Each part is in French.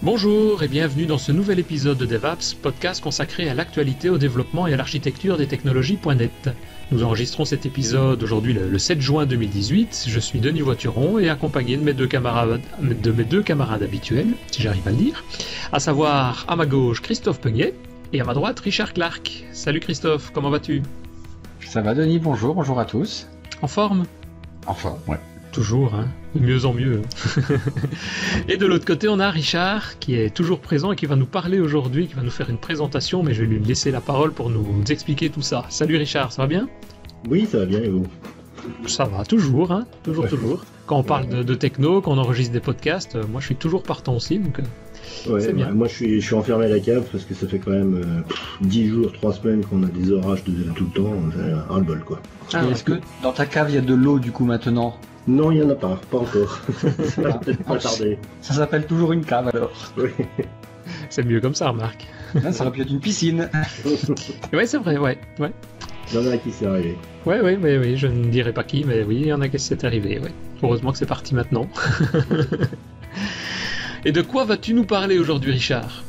Bonjour et bienvenue dans ce nouvel épisode de DevApps, podcast consacré à l'actualité, au développement et à l'architecture des technologies.net. Nous enregistrons cet épisode aujourd'hui le 7 juin 2018. Je suis Denis Voituron et accompagné de mes deux camarades habituels, si j'arrive à le dire, à savoir à ma gauche Christophe Peugnet et à ma droite Richard Clark. Salut Christophe, comment vas-tu ? Ça va Denis, bonjour à tous. En forme ? En forme, ouais. Toujours, hein, de mieux en mieux. Et de l'autre côté, on a Richard, qui est toujours présent et qui va nous parler aujourd'hui, qui va nous faire une présentation, mais je vais lui laisser la parole pour nous expliquer tout ça. Salut Richard, ça va bien ? Oui, ça va bien, et vous ? Ça va, toujours, hein, toujours. Quand on parle de techno, quand on enregistre des podcasts, moi je suis toujours partant aussi, donc c'est bien. Moi je suis enfermé à la cave parce que ça fait quand même 10 jours, 3 semaines qu'on a des orages tout le temps, c'est un bol quoi. Est-ce que dans ta cave il y a de l'eau du coup maintenant ? Non, il n'y en a pas encore. Ça va peut-être pas tarder. Ça s'appelle toujours une cave alors. Oui. C'est mieux comme ça, remarque. Ça aurait pu être une piscine. Ouais, c'est vrai, ouais. Il y en a qui s'est arrivé. Oui, je ne dirai pas qui, mais oui, il y en a qui s'est arrivé, ouais. Heureusement que c'est parti maintenant. Et de quoi vas-tu nous parler aujourd'hui, Richard ?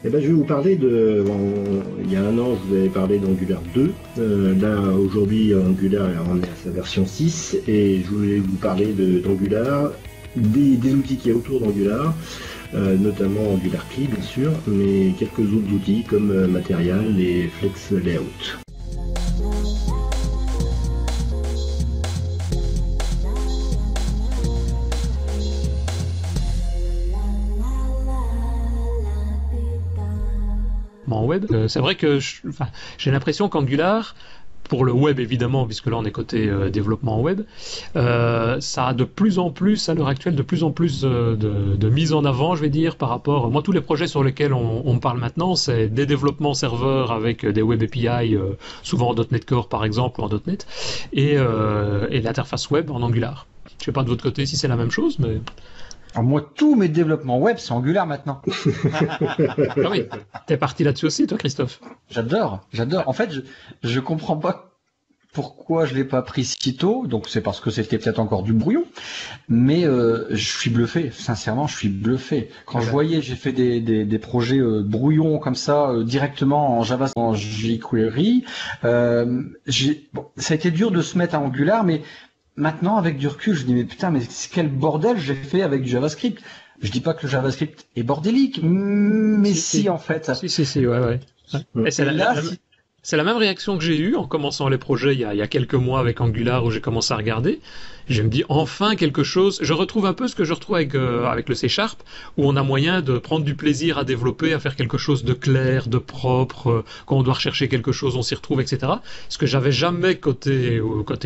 Eh ben, je vais vous parler il y a un an, je vous avais parlé d'Angular 2. Là, aujourd'hui, Angular en est à sa version 6. Et je voulais vous parler d'Angular, des outils qu'il y a autour d'Angular, notamment Angular CLI, bien sûr, mais quelques autres outils comme Material et Flex Layout. En web, c'est vrai que j'ai l'impression qu'Angular, pour le web évidemment, puisque là on est côté développement web, ça a de plus en plus, à l'heure actuelle, de plus en plus de mise en avant, je vais dire, par rapport... Moi, tous les projets sur lesquels on parle maintenant, c'est des développements serveurs avec des web API, souvent en .NET Core par exemple, ou en .NET, et l'interface web en Angular. Je sais pas de votre côté si c'est la même chose, mais... Alors moi, tous mes développements web, c'est Angular maintenant. Ah oui, t'es parti là-dessus aussi, toi, Christophe. J'adore. En fait, je comprends pas pourquoi je l'ai pas pris si tôt. Donc c'est parce que c'était peut-être encore du brouillon. Mais je suis bluffé. Sincèrement, je suis bluffé. Quand je voyais, j'ai fait des projets brouillons comme ça directement en Java, en jQuery. Ça a été dur de se mettre à Angular, mais maintenant, avec du recul, je dis mais putain, mais quel bordel j'ai fait avec du JavaScript. Je dis pas que le JavaScript est bordélique, mais si en fait. Si, ouais. Et c'est la même réaction que j'ai eue en commençant les projets il y a quelques mois avec Angular où j'ai commencé à regarder. Je me dis enfin quelque chose. Je retrouve un peu ce que je retrouve avec le C# où on a moyen de prendre du plaisir à développer, à faire quelque chose de clair, de propre. Quand on doit rechercher quelque chose, on s'y retrouve, etc. Ce que j'avais jamais côté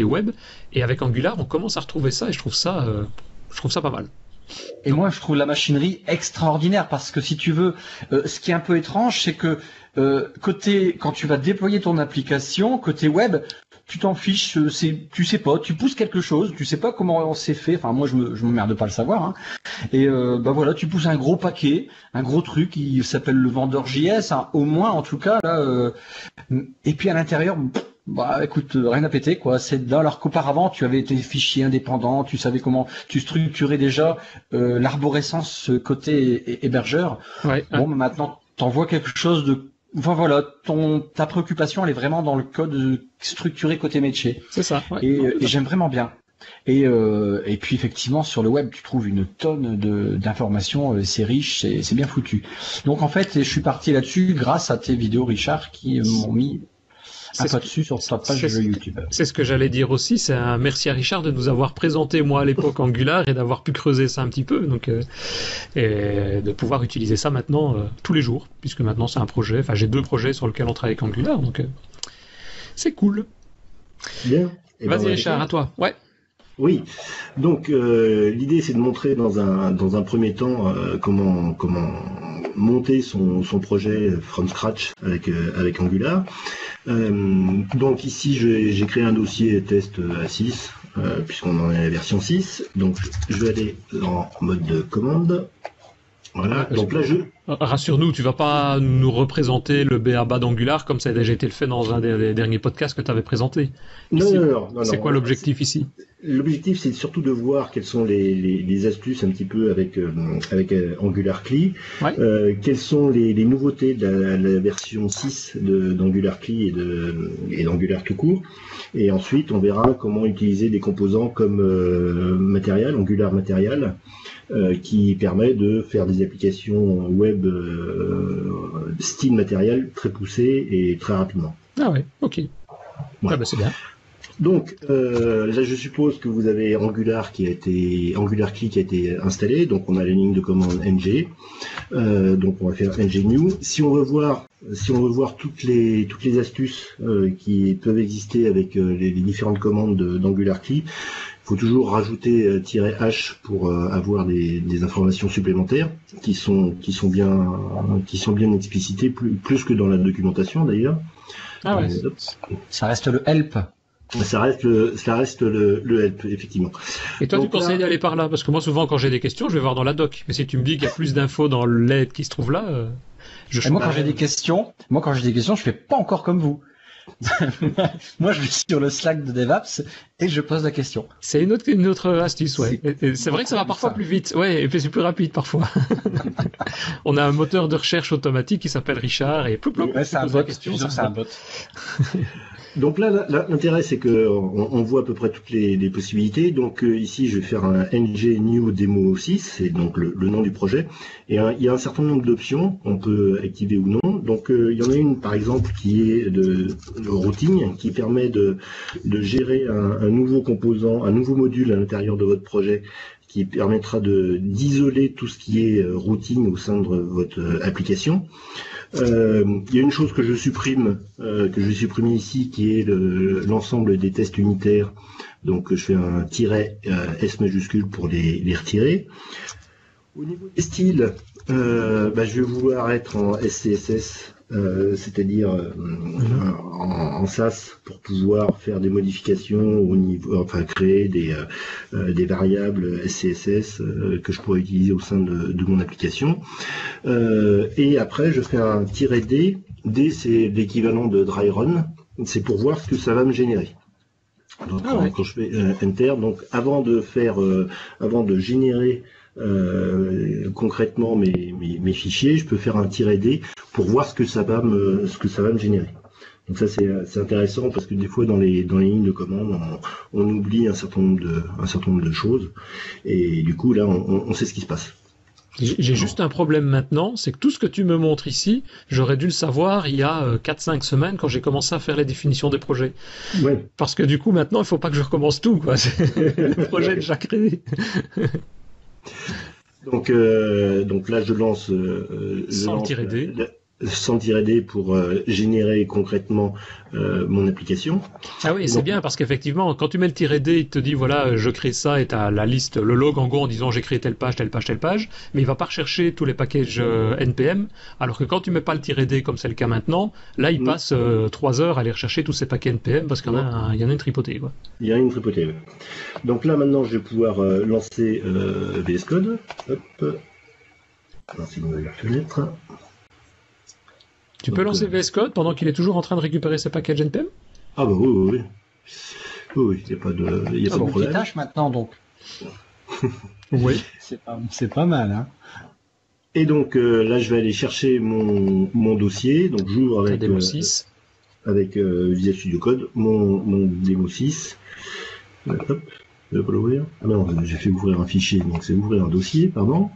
web. Et avec Angular, on commence à retrouver ça et je trouve ça pas mal. Et moi, je trouve la machinerie extraordinaire parce que si tu veux, ce qui est un peu étrange, c'est que quand tu vas déployer ton application, côté web, tu t'en fiches, tu sais pas, tu pousses quelque chose, tu sais pas comment on s'est fait. Enfin, moi, je m'emmerde pas à le savoir. Hein. Et voilà, tu pousses un gros paquet, un gros truc qui s'appelle le vendeur JS, hein, au moins en tout cas là. Et puis à l'intérieur. Écoute, rien à péter, quoi. C'est là, alors qu'auparavant, tu avais tes fichiers indépendants, tu savais comment tu structurais déjà l'arborescence côté hébergeur. Ouais. Bon, maintenant, t'envoies quelque chose de... Enfin voilà, ta préoccupation, elle est vraiment dans le code structuré côté métier. C'est ça. Ouais. Et j'aime vraiment bien. Et puis effectivement, sur le web, tu trouves une tonne d'informations, c'est riche, c'est bien foutu. Donc en fait, je suis parti là-dessus grâce à tes vidéos, Richard, qui m'ont mis... dessus sur ta page YouTube. C'est ce que j'allais dire aussi, c'est un merci à Richard de nous avoir présenté moi à l'époque Angular et d'avoir pu creuser ça un petit peu, donc et de pouvoir utiliser ça maintenant tous les jours, puisque maintenant c'est un projet, enfin j'ai 2 projets sur lesquels on travaille avec Angular, donc c'est cool. Bien. Vas-y Richard, à toi. Ouais. Oui, donc l'idée c'est de montrer dans un premier temps comment monter son projet from scratch avec Angular. Donc ici j'ai créé un dossier test A6 puisqu'on en est à la version 6. Donc je vais aller en mode de commande. Voilà. Donc là Rassure-nous, tu vas pas nous représenter le b.a.-ba d'Angular comme ça a déjà été le fait dans un des derniers podcasts que tu avais présenté. Non. C'est quoi l'objectif ici? L'objectif, c'est surtout de voir quelles sont les astuces un petit peu avec Angular CLI, quelles sont les nouveautés de la version 6 d'Angular CLI et d'Angular tout court. Et ensuite, on verra comment utiliser des composants comme Material, Angular Material, qui permet de faire des applications web style Material très poussées et très rapidement. Ah ouais, ok. Ouais. Ah bah c'est bien. Donc là, je suppose que vous avez Angular CLI qui a été installé. Donc on a les lignes de commande ng. Donc on va faire ng new. Si on veut voir toutes les astuces qui peuvent exister avec les différentes commandes d'Angular CLI, il faut toujours rajouter -h pour avoir des informations supplémentaires qui sont bien explicitées plus que dans la documentation d'ailleurs. Ah ouais. Ça reste le help. Ça reste le help, effectivement. Et toi, tu conseilles d'aller par là? Parce que moi, souvent, quand j'ai des questions, je vais voir dans la doc. Mais si tu me dis qu'il y a plus d'infos dans l'aide qui se trouve là, moi, quand j'ai des questions, je fais pas encore comme vous. Moi, je vais sur le Slack de DevApps et je pose la question. C'est une autre astuce, ouais. C'est vrai que ça va parfois plus vite, ouais, et puis c'est plus rapide parfois. On a un moteur de recherche automatique qui s'appelle Richard et c'est un bot. Donc là, l'intérêt, c'est que on voit à peu près toutes les possibilités. Donc ici, je vais faire un ng new demo 6, c'est donc le nom du projet. Et il y a un certain nombre d'options, on peut activer ou non. Donc il y en a une, par exemple, qui est de routing, qui permet de gérer un nouveau composant, un nouveau module à l'intérieur de votre projet, qui permettra d'isoler tout ce qui est routing au sein de votre application. Il y a une chose que je supprime ici, qui est l'ensemble des tests unitaires. Donc je fais un -S majuscule pour les retirer. Au niveau des styles, je vais vouloir être en SCSS, c'est-à-dire en SAS, pour pouvoir faire des modifications au niveau, enfin créer des variables SCSS que je pourrais utiliser au sein de mon application. Et après, je fais un -D. D, c'est l'équivalent de dry run. C'est pour voir ce que ça va me générer. Donc, quand je fais Enter, donc avant de générer concrètement mes fichiers, je peux faire un -D pour voir ce que ça va me générer. Donc ça c'est intéressant parce que des fois dans les lignes de commande on oublie un certain nombre de choses et du coup là on sait ce qui se passe. J'ai juste un problème maintenant, c'est que tout ce que tu me montres ici, j'aurais dû le savoir il y a 4-5 semaines quand j'ai commencé à faire les définitions des projets. Ouais. Parce que du coup maintenant il faut pas que je recommence tout, quoi. C'est le projet déjà créé. Donc là je lance -D. Sans -D pour générer concrètement mon application. Ah oui, c'est bien parce qu'effectivement, quand tu mets le -D, il te dit voilà, je crée ça et tu as la liste, le log en gros en disant j'ai créé telle page, mais il va pas rechercher tous les packages NPM, alors que quand tu mets pas le -D comme c'est le cas maintenant, là il passe 3 heures à aller rechercher tous ces paquets NPM parce qu'il y en a une tripotée, quoi. Il y a une tripotée, ouais. Donc là maintenant je vais pouvoir lancer VS Code. Hop. Lancer une nouvelle fenêtre. Tu peux lancer VS Code pendant qu'il est toujours en train de récupérer ses packages NPM? Ah bah oui. Oui, il n'y a pas de problème. Tâche maintenant donc. Oui. C'est pas mal, hein. Et donc là je vais aller chercher mon dossier. Donc j'ouvre avec Demo 6. Avec Visual Studio Code mon Demo 6. Hop, je vais pas l'ouvrir. Ah non, j'ai fait ouvrir un fichier, donc c'est ouvrir un dossier, pardon.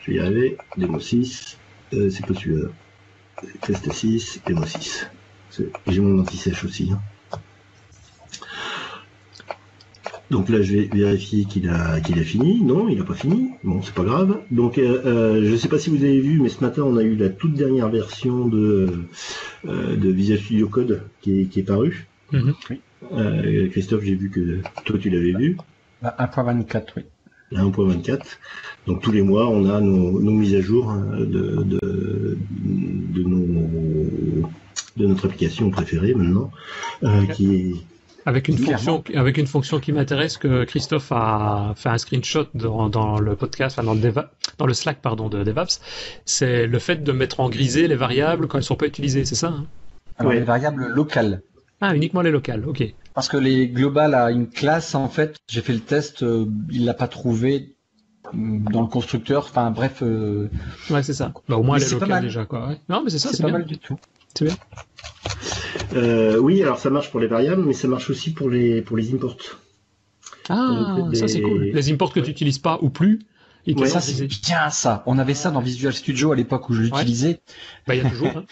Je vais y arriver. Demo 6. C'est pas celui-là. Test 6, Demo 6. J'ai mon anti-sèche aussi. Hein. Donc là, je vais vérifier qu'il a fini. Non, il n'a pas fini. Bon, c'est pas grave. Donc, je ne sais pas si vous avez vu, mais ce matin, on a eu la toute dernière version de Visual Studio Code qui est parue. Oui. Christophe, j'ai vu que toi, tu l'avais vu. 1.24, oui. 1.24. Donc tous les mois, on a nos mises à jour de notre application préférée maintenant, qui Avec une fonction qui m'intéresse, que Christophe a fait un screenshot dans le podcast, enfin dans le Slack de DevApps, c'est le fait de mettre en grisé les variables quand elles sont pas utilisées, c'est ça, hein? Alors, les variables locales. Ah, uniquement les locales, ok. Parce que les globales à une classe, en fait, j'ai fait le test, il l'a pas trouvé dans le constructeur, enfin bref. Ouais, c'est ça. Bah, au moins les locales déjà, quoi. Ouais. Non, mais c'est ça, c'est pas bien. mal du tout. C'est bien. Oui, alors ça marche pour les variables, mais ça marche aussi pour les imports. Ah, ça c'est cool. Les imports que tu n'utilises pas ou plus. Ouais, ça c'est bien ça. On avait ça dans Visual Studio à l'époque où je l'utilisais. Bah il y a toujours. Hein.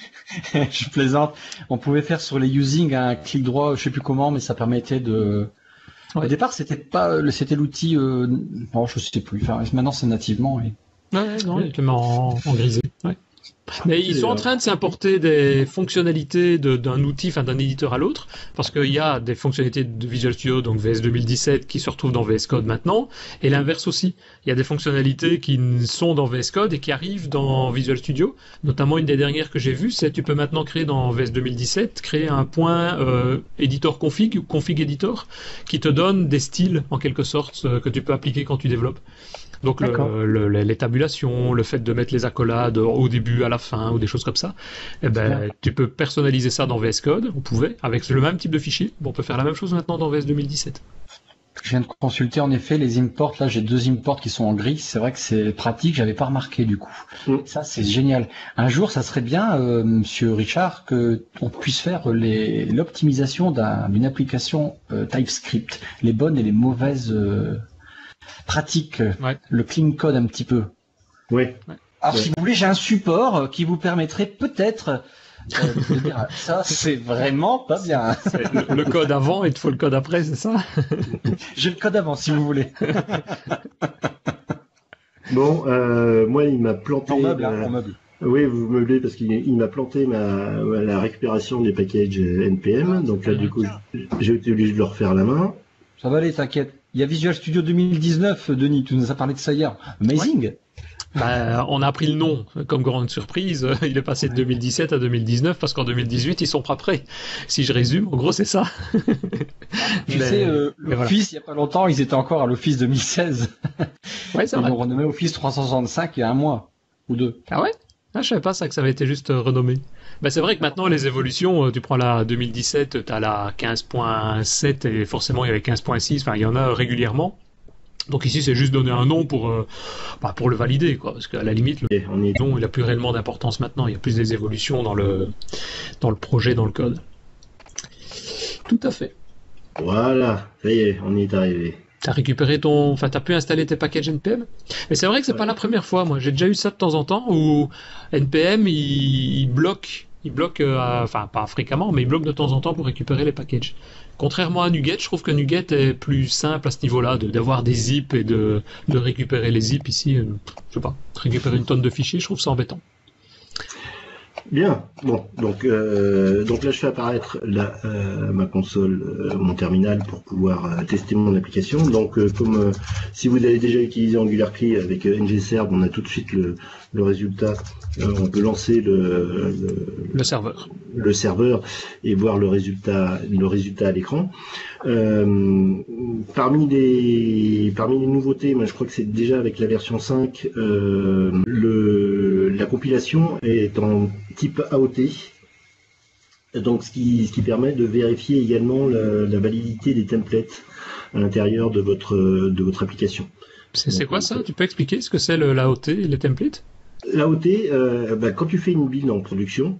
Je plaisante. On pouvait faire sur les using un clic droit, je sais plus comment, mais ça permettait de. Ouais. Au départ, c'était l'outil. Non, je sais plus. Enfin, maintenant c'est nativement. Ouais, non, il te met en grisé. Ouais. Mais ils sont en train de s'importer des fonctionnalités d'un outil, enfin d'un éditeur à l'autre, parce qu'il y a des fonctionnalités de Visual Studio, donc VS 2017, qui se retrouvent dans VS Code maintenant, et l'inverse aussi. Il y a des fonctionnalités qui sont dans VS Code et qui arrivent dans Visual Studio. Notamment une des dernières que j'ai vues, c'est tu peux maintenant créer dans VS 2017, créer un point editor config, config editor, qui te donne des styles en quelque sorte que tu peux appliquer quand tu développes. Donc les tabulations, le fait de mettre les accolades au début, à la fin, ou des choses comme ça, eh ben, tu peux personnaliser ça dans VS Code, on pouvait, avec le même type de fichier. Bon, on peut faire la même chose maintenant dans VS 2017. Je viens de consulter en effet les imports, là j'ai 2 imports qui sont en gris, c'est vrai que c'est pratique, j'avais pas remarqué du coup. Ça c'est génial. Un jour ça serait bien, monsieur Richard, que on puisse faire l'optimisation d'une application TypeScript, les bonnes et les mauvaises pratique, le clean code un petit peu. Oui. Alors si vous voulez, j'ai un support qui vous permettrait peut-être de dire ça, c'est vraiment pas bien. Le code avant, il te faut le code après, c'est ça? J'ai le code avant, si vous voulez. Bon, moi, il m'a planté. En meuble. Oui, vous meublez parce qu'il m'a planté la récupération des packages NPM. Donc là, du coup, j'ai été obligé de le refaire à la main. Ça va aller, t'inquiète. Il y a Visual Studio 2019, Denis, tu nous as parlé de ça hier. Amazing. Ouais. Bah, on a appris le nom comme grande surprise. Il est passé de 2017 à 2019 parce qu'en 2018 ils sont pas prêts. Si je résume, en gros c'est ça. Tu sais, l'Office il y a pas longtemps, ils étaient encore à l'Office 2016. Ouais, c'est vrai. Ils l'ont renommé Office 365 il y a un mois ou deux. Ah ouais? Ah, je savais pas ça que ça avait été juste renommé. Bah, c'est vrai que maintenant les évolutions, tu prends la 2017, tu as la 15.7 et forcément il y avait 15.6, enfin il y en a régulièrement. Donc ici c'est juste donner un nom pour le valider, quoi, parce qu'à la limite le nom il a plus réellement d'importance maintenant, il y a plus des évolutions dans le projet, dans le code. Tout à fait. Voilà, ça y est, on y est arrivé. T'as récupéré t'as pu installer tes packages NPM. Mais c'est vrai que c'est pas la première fois, moi. J'ai déjà eu ça de temps en temps où NPM, il bloque, enfin, pas fréquemment, mais il bloque de temps en temps pour récupérer les packages. Contrairement à NuGet, je trouve que NuGet est plus simple à ce niveau-là, d'avoir des zips et de récupérer les zips ici. Je sais pas, récupérer une tonne de fichiers, je trouve ça embêtant. Bien, bon, donc là je fais apparaître ma console, mon terminal pour pouvoir tester mon application. Donc comme si vous avez déjà utilisé AngularCli avec ngServe, on a tout de suite le résultat. On peut lancer le serveur et voir le résultat à l'écran. Parmi les nouveautés, moi je crois que c'est déjà avec la version 5, la compilation est en type AOT, donc ce qui permet de vérifier également la validité des templates à l'intérieur de votre application. C'est quoi ça? Tu peux expliquer ce que c'est l'AOT et les templates? L'AOT, quand tu fais une build en production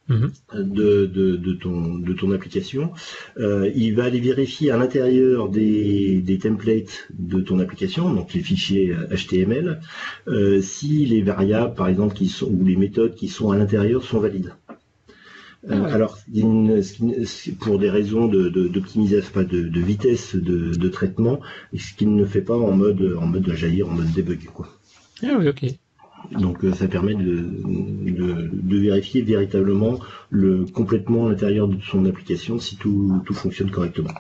de ton application, il va aller vérifier à l'intérieur des templates de ton application, donc les fichiers HTML, si les variables, par exemple, ou les méthodes qui sont à l'intérieur sont valides. Alors, pour des raisons d'optimisation, pas de vitesse de traitement, ce qu'il ne fait pas en mode jaillir, en mode debug, quoi. Ah oui, ok. Donc ça permet de vérifier véritablement complètement à l'intérieur de son application si tout fonctionne correctement.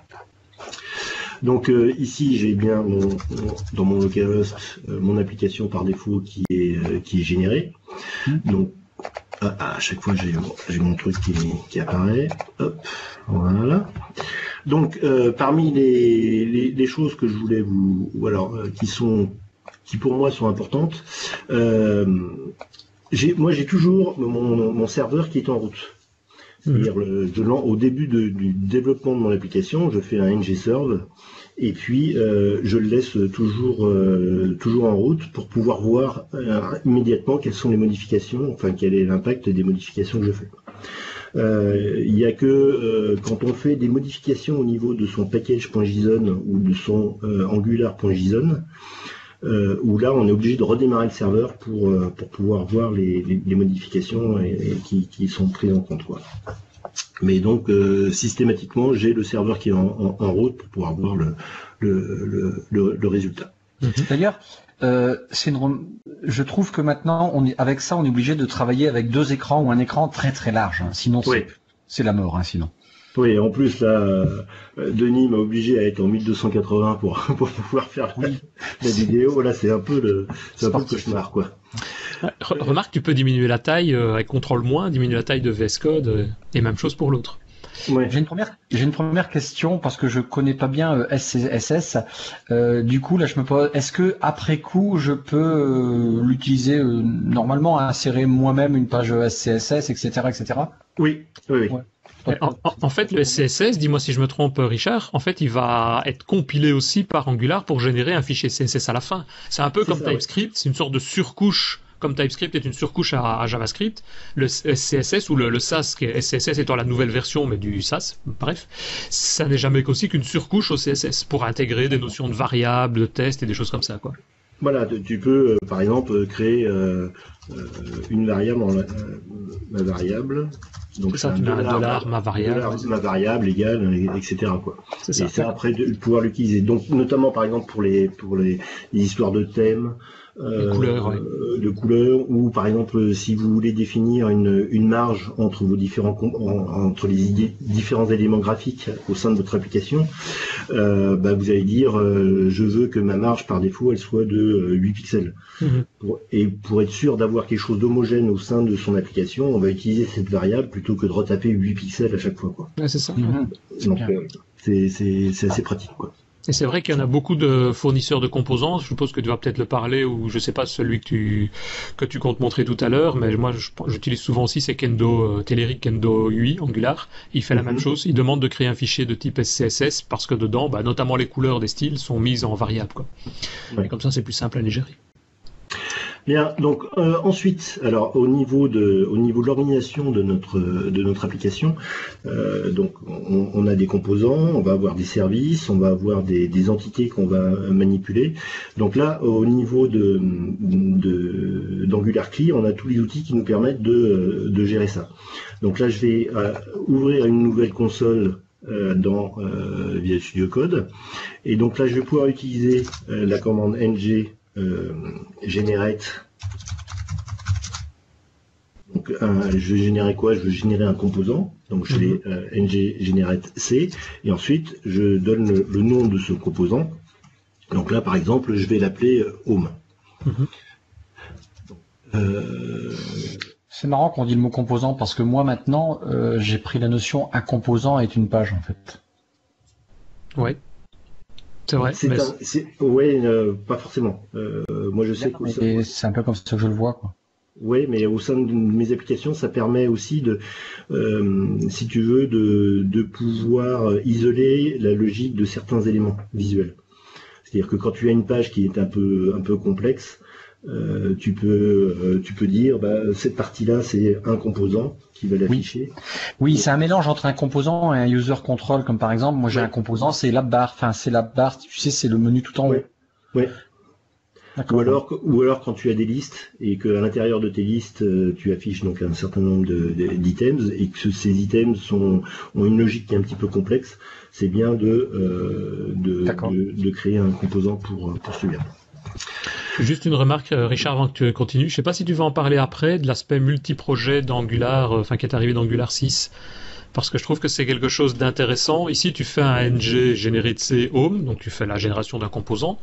Donc ici j'ai bien dans mon localhost mon application par défaut qui est générée. Donc à chaque fois j'ai mon truc qui apparaît. Hop, voilà. Donc, parmi les choses que je voulais qui pour moi sont importantes, j'ai toujours mon serveur qui est en route. C'est-à-dire, au début du développement de mon application, je fais un ng-serve, et puis je le laisse toujours en route pour pouvoir voir immédiatement quelles sont les modifications, enfin quel est l'impact des modifications que je fais. Il n'y a que quand on fait des modifications au niveau de son package.json ou de son angular.json, où là on est obligé de redémarrer le serveur pour pouvoir voir les modifications qui sont prises en compte, quoi. Mais donc systématiquement j'ai le serveur qui est en route pour pouvoir voir le résultat. D'ailleurs, je trouve que maintenant avec ça on est obligé de travailler avec 2 écrans ou un écran très très large, hein. Sinon c'est la mort, hein, sinon. Oui, en plus là, Denis m'a obligé à être en 1280 pour pouvoir faire la vidéo. Voilà, c'est un peu le cauchemar, quoi. Remarque, tu peux diminuer la taille avec CTRL-, diminuer la taille de VS Code, et même chose pour l'autre. Ouais. J'ai une première question parce que je connais pas bien SCSS. Du coup, là, je me pose, est-ce que après coup, je peux l'utiliser normalement, insérer moi-même une page SCSS, etc., etc. Oui. Ouais. En fait, le SCSS, dis-moi si je me trompe, Richard, en fait, il va être compilé aussi par Angular pour générer un fichier CSS à la fin. C'est un peu comme TypeScript, c'est une sorte de surcouche. Comme TypeScript est une surcouche à JavaScript, le CSS ou le SAS, qui est SCSS étant la nouvelle version, mais du SAS, bref, ça n'est jamais qu'aussi qu'une surcouche au CSS pour intégrer des notions de variables, de tests et des choses comme ça, quoi. Voilà, tu peux, par exemple, créer une variable ma variable. Donc ça, tu mets $, ma variable. Ma variable égale, etc., quoi. C'est ça. Et ça, après, de pouvoir l'utiliser. Donc, notamment, par exemple, pour les histoires de thèmes, de couleurs, ou par exemple si vous voulez définir une marge entre vos entre les différents éléments graphiques au sein de votre application, vous allez dire je veux que ma marge par défaut elle soit de 8 pixels. Et pour être sûr d'avoir quelque chose d'homogène au sein de son application, on va utiliser cette variable plutôt que de retaper 8 pixels à chaque fois, quoi. Ouais, c'est ça. Donc c'est assez pratique, quoi. Et c'est vrai qu'il y en a beaucoup de fournisseurs de composants. Je suppose que tu vas peut-être le parler, ou je sais pas, celui que tu comptes montrer tout à l'heure, mais moi j'utilise souvent aussi, c'est Kendo, Telerik Kendo UI Angular. Il fait la même chose. Il demande de créer un fichier de type SCSS parce que dedans, notamment les couleurs des styles sont mises en variable, quoi. Et comme ça, c'est plus simple à les gérer. Bien, donc ensuite, alors au niveau de l'organisation de notre application, donc on a des composants, on va avoir des services, on va avoir des entités qu'on va manipuler. Donc là, au niveau d'Angular CLI, on a tous les outils qui nous permettent de gérer ça. Donc là, je vais ouvrir une nouvelle console dans Visual Studio Code, et donc là, je vais pouvoir utiliser la commande ng generate. Donc je vais générer quoi? Je vais générer un composant, donc je vais ng generate c, et ensuite je donne le nom de ce composant. Donc là par exemple je vais l'appeler home. C'est marrant qu'on dit le mot composant parce que moi maintenant j'ai pris la notion un composant est une page, en fait. Ouais. C'est vrai. Pas forcément. Moi, je sais que c'est un peu comme ça que je le vois, quoi. Oui, mais au sein de mes applications, ça permet aussi si tu veux, de pouvoir isoler la logique de certains éléments visuels. C'est-à-dire que quand tu as une page qui est un peu complexe, tu peux dire cette partie-là c'est un composant qui va l'afficher. Oui, c'est un mélange entre un composant et un user control, comme par exemple moi j'ai un composant, c'est la barre, tu sais, c'est le menu tout en haut. Oui. Ou alors quand tu as des listes et qu'à l'intérieur de tes listes tu affiches donc un certain nombre d'items et que ces items ont une logique qui est un petit peu complexe, c'est bien de créer un composant pour celui-là. Juste une remarque, Richard, avant que tu continues. Je ne sais pas si tu veux en parler après de l'aspect multi-projet d'Angular, qui est arrivé d'Angular 6. parce que je trouve que c'est quelque chose d'intéressant. Ici, tu fais un ng généré de C home, donc tu fais la génération d'un composant,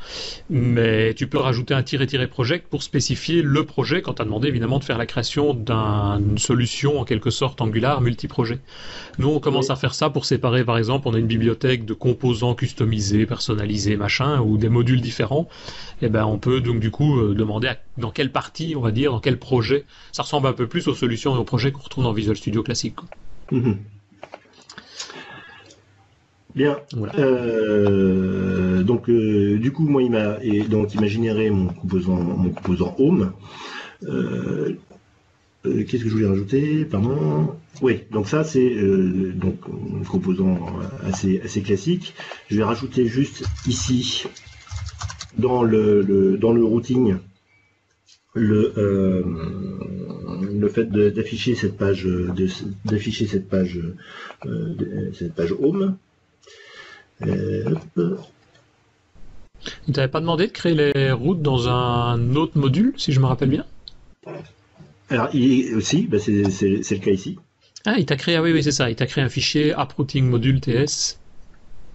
mais tu peux rajouter un -project pour spécifier le projet quand tu as demandé évidemment de faire la création d'une solution en quelque sorte Angular multi-projet. Nous, on commence à faire ça pour séparer, par exemple, on a une bibliothèque de composants customisés, personnalisés, machin, ou des modules différents. Et ben, on peut donc du coup demander dans quelle partie, on va dire, dans quel projet. Ça ressemble un peu plus aux solutions et aux projets qu'on retrouve dans Visual Studio classique. Bien. Voilà. Du coup, moi, il m'a généré mon composant home. Qu'est-ce que je voulais rajouter? Pardon. Oui, donc ça c'est donc un composant assez classique. Je vais rajouter juste ici dans le routing le fait d'afficher cette page home. Tu t'avais pas demandé de créer les routes dans un autre module, si je me rappelle bien? Alors, c'est le cas ici. Ah, il t'a créé, oui, c'est ça. Il t'a créé un fichier AppRouting module TS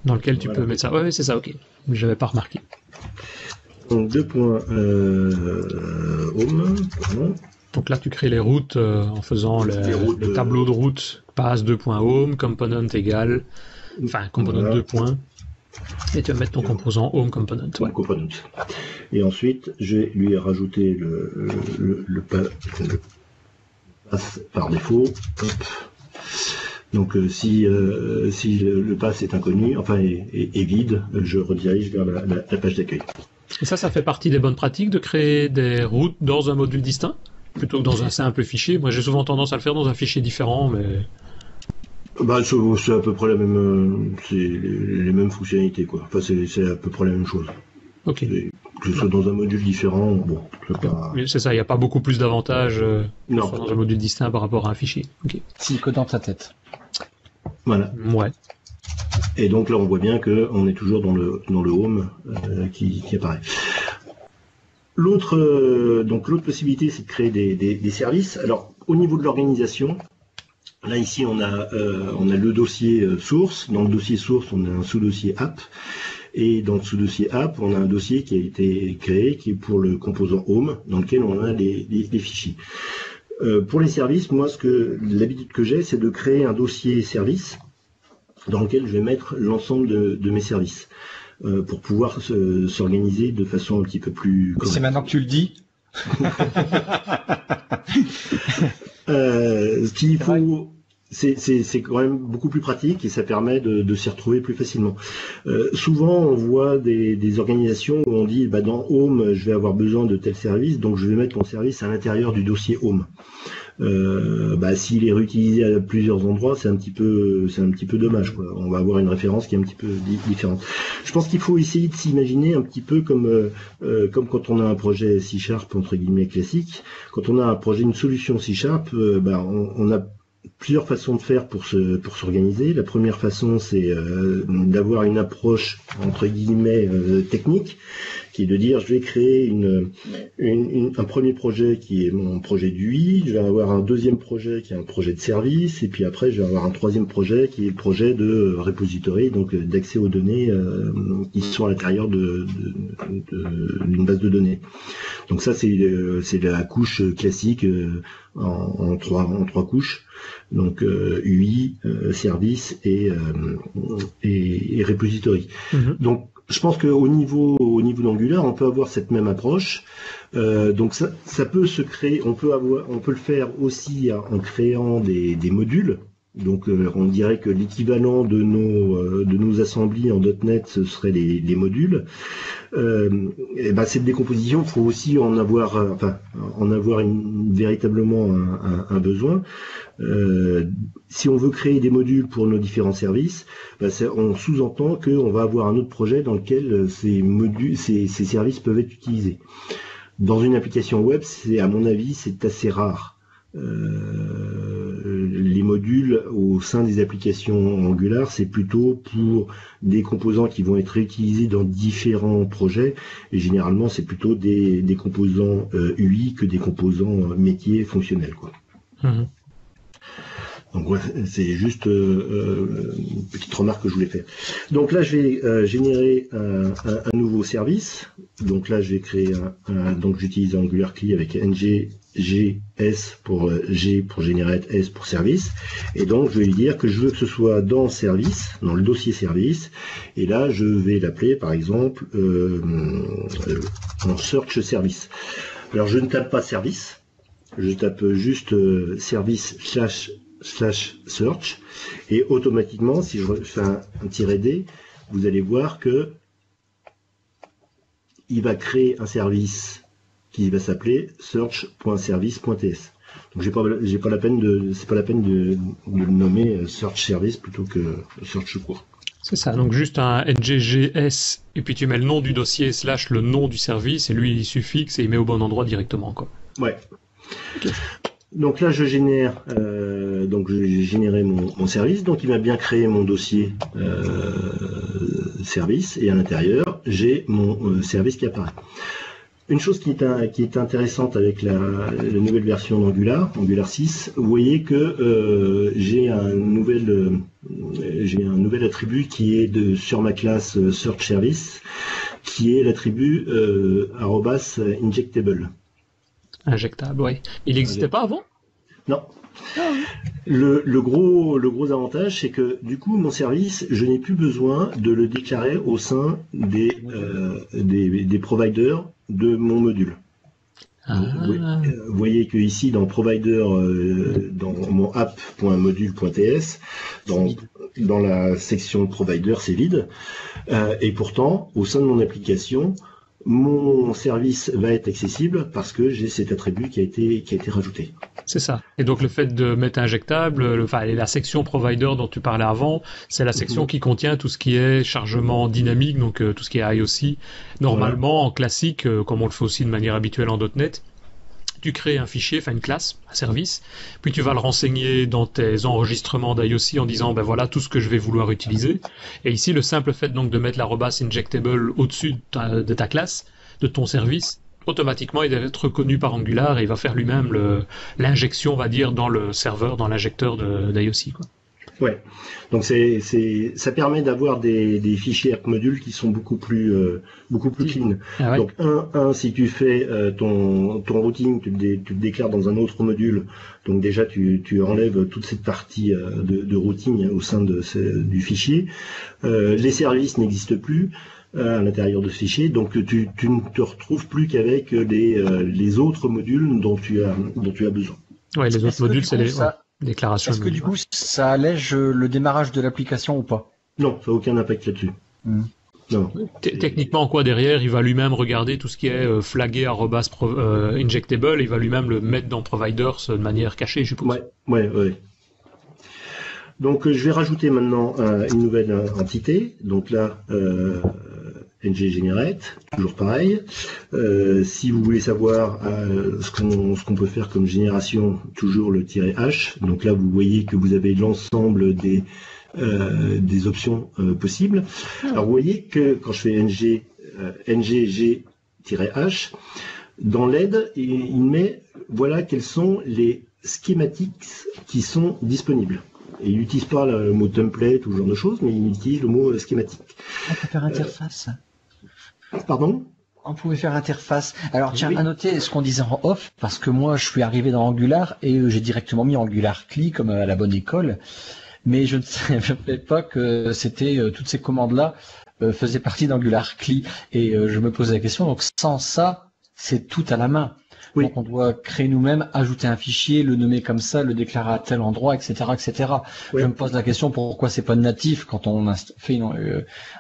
dans lequel tu peux mettre ça. Oui, c'est ça, ok. Je n'avais pas remarqué. Donc, home. Donc là, tu crées les routes en faisant le tableau de route pass 2.home, component égale, component 2 points. Et tu vas mettre ton composant home component. Ouais. Component. Et ensuite, je vais lui rajouter le pass par défaut. Hop. Donc si le pass est inconnu, est vide, je redirige vers la page d'accueil. Et ça fait partie des bonnes pratiques de créer des routes dans un module distinct plutôt que dans un simple fichier. Moi, j'ai souvent tendance à le faire dans un fichier différent, mais c'est à peu près la même, c'est les mêmes fonctionnalités, quoi. Enfin, c'est à peu près la même chose. Ok. Que ce soit dans un module différent, bon. C'est ça, il n'y a pas beaucoup plus d'avantages dans un module distinct par rapport à un fichier. Okay. Si que dans ta tête. Voilà. Ouais. Et donc là, on voit bien qu'on est toujours dans le home qui apparaît. L'autre possibilité, c'est de créer des services. Alors, au niveau de l'organisation, là ici on a le dossier source. Dans le dossier source, on a un sous-dossier app. Et dans le sous-dossier app, on a un dossier qui a été créé, qui est pour le composant home, dans lequel on a les fichiers. Pour les services, moi, l'habitude que j'ai, c'est de créer un dossier service dans lequel je vais mettre l'ensemble de mes services pour pouvoir s'organiser de façon un petit peu plus correcte. C'est maintenant que tu le dis. Ce qu'il faut, c'est quand même beaucoup plus pratique et ça permet de s'y retrouver plus facilement. Souvent, on voit des organisations où on dit dans Home, je vais avoir besoin de tel service, donc je vais mettre mon service à l'intérieur du dossier Home. S'il est réutilisé à plusieurs endroits, c'est un petit peu dommage, quoi. On va avoir une référence qui est un petit peu différente. Je pense qu'il faut essayer de s'imaginer un petit peu comme quand on a un projet C# entre guillemets classique. Quand on a un projet, une solution C#, on a plusieurs façons de faire pour s'organiser. La première façon, c'est d'avoir une approche entre guillemets technique, qui est de dire je vais créer un premier projet qui est mon projet d'UI, je vais avoir un deuxième projet qui est un projet de service, et puis après je vais avoir un troisième projet qui est le projet de repository, donc d'accès aux données qui sont à l'intérieur d'une base de données. Donc ça c'est la couche classique en trois couches. Donc UI, service et repository. Donc je pense qu'au niveau d'Angular, on peut avoir cette même approche. Donc ça peut se créer, on peut le faire aussi en créant des modules. Donc on dirait que l'équivalent de nos assemblées en .NET, ce serait les modules. Cette décomposition, il faut aussi en avoir véritablement un besoin. Si on veut créer des modules pour nos différents services, on sous-entend qu'on va avoir un autre projet dans lequel ces services peuvent être utilisés. Dans une application web, à mon avis, c'est assez rare. Les modules au sein des applications Angular, c'est plutôt pour des composants qui vont être réutilisés dans différents projets, et généralement c'est plutôt des composants UI que des composants métiers fonctionnels, quoi. Donc voilà, c'est juste une petite remarque que je voulais faire. Donc là, je vais générer un nouveau service. Donc là, je vais créer donc j'utilise AngularCli avec NGGS pour G pour generate, S pour service. Et donc, je vais lui dire que je veux que ce soit dans service, dans le dossier service. Et là, je vais l'appeler, par exemple, en search service. Alors, je ne tape pas service. Je tape juste service /search et automatiquement, si je fais un -D, vous allez voir que il va créer un service qui va s'appeler search.service.ts. Donc c'est pas la peine de le nommer search service plutôt que search court. C'est ça, donc juste un NGGS et puis tu mets le nom du dossier / le nom du service et lui il suffixe et il met au bon endroit directement quoi. Ouais. Okay. Donc là, je génère, donc j'ai généré mon service. Donc il m'a bien créé mon dossier service et à l'intérieur, j'ai mon service qui apparaît. Une chose qui est intéressante avec la nouvelle version d'Angular, Angular 6, vous voyez que j'ai un nouvel attribut qui est sur ma classe Search Service, qui est l'attribut @injectable. Injectable, oui. Il n'existait pas avant ? Non. Le gros avantage, c'est que du coup, mon service, je n'ai plus besoin de le déclarer au sein des providers de mon module. Vous voyez que ici, dans provider, dans mon app.module.ts, dans la section provider, c'est vide. Et pourtant, au sein de mon application, mon service va être accessible parce que j'ai cet attribut qui a été rajouté. C'est ça. Et donc le fait de mettre injectable, la section provider dont tu parlais avant, c'est la section qui contient tout ce qui est chargement dynamique, donc tout ce qui est IOC. Normalement, en classique, comme on le fait aussi de manière habituelle en .NET, tu crées un fichier, une classe, un service, puis tu vas le renseigner dans tes enregistrements d'IOC en disant ben voilà tout ce que je vais vouloir utiliser. Et ici, le simple fait donc de mettre @injectable au-dessus de ta classe, de ton service, automatiquement il va être reconnu par Angular et il va faire lui-même l'injection, on va dire, dans le serveur, dans l'injecteur d'IOC, quoi. Ouais. Donc ça permet d'avoir des fichiers app modules qui sont beaucoup plus clean. Ah ouais. Donc si tu fais ton routing, tu le déclares dans un autre module. Donc déjà tu enlèves toute cette partie de routing au sein du fichier. Les services n'existent plus à l'intérieur de ce fichier, donc tu ne te retrouves plus qu'avec les autres modules dont tu as besoin. Ouais, les autres modules, c'est les déclarations. Est-ce que du coup, ça allège le démarrage de l'application ou pas ? Non, ça n'a aucun impact là-dessus. Non. Techniquement, quoi, derrière, il va lui-même regarder tout ce qui est flagué @injectable, il va lui-même le mettre dans providers de manière cachée, je suppose. Ouais. Donc, je vais rajouter maintenant une nouvelle entité. Donc là, ngGenerate, toujours pareil. Si vous voulez savoir ce qu'on peut faire comme génération, toujours le -h. Donc là, vous voyez que vous avez l'ensemble des options possibles. Alors vous voyez que quand je fais ngg-h, dans l'aide, il met voilà quels sont les schematics qui sont disponibles. Et il n'utilise pas le mot template ou ce genre de choses, mais il utilise le mot schématique. On peut faire interface. Pardon ? On pouvait faire interface. Alors tiens, à noter ce qu'on disait en off, parce que moi je suis arrivé dans Angular et j'ai directement mis AngularCli comme à la bonne école, mais je ne savais pas que c'était toutes ces commandes-là faisaient partie d'AngularCli et je me posais la question. Donc sans ça, c'est tout à la main. Oui. Donc on doit créer nous-mêmes, ajouter un fichier, le nommer comme ça, le déclarer à tel endroit, etc., etc. Oui. Je me pose la question pourquoi c'est pas natif quand on fait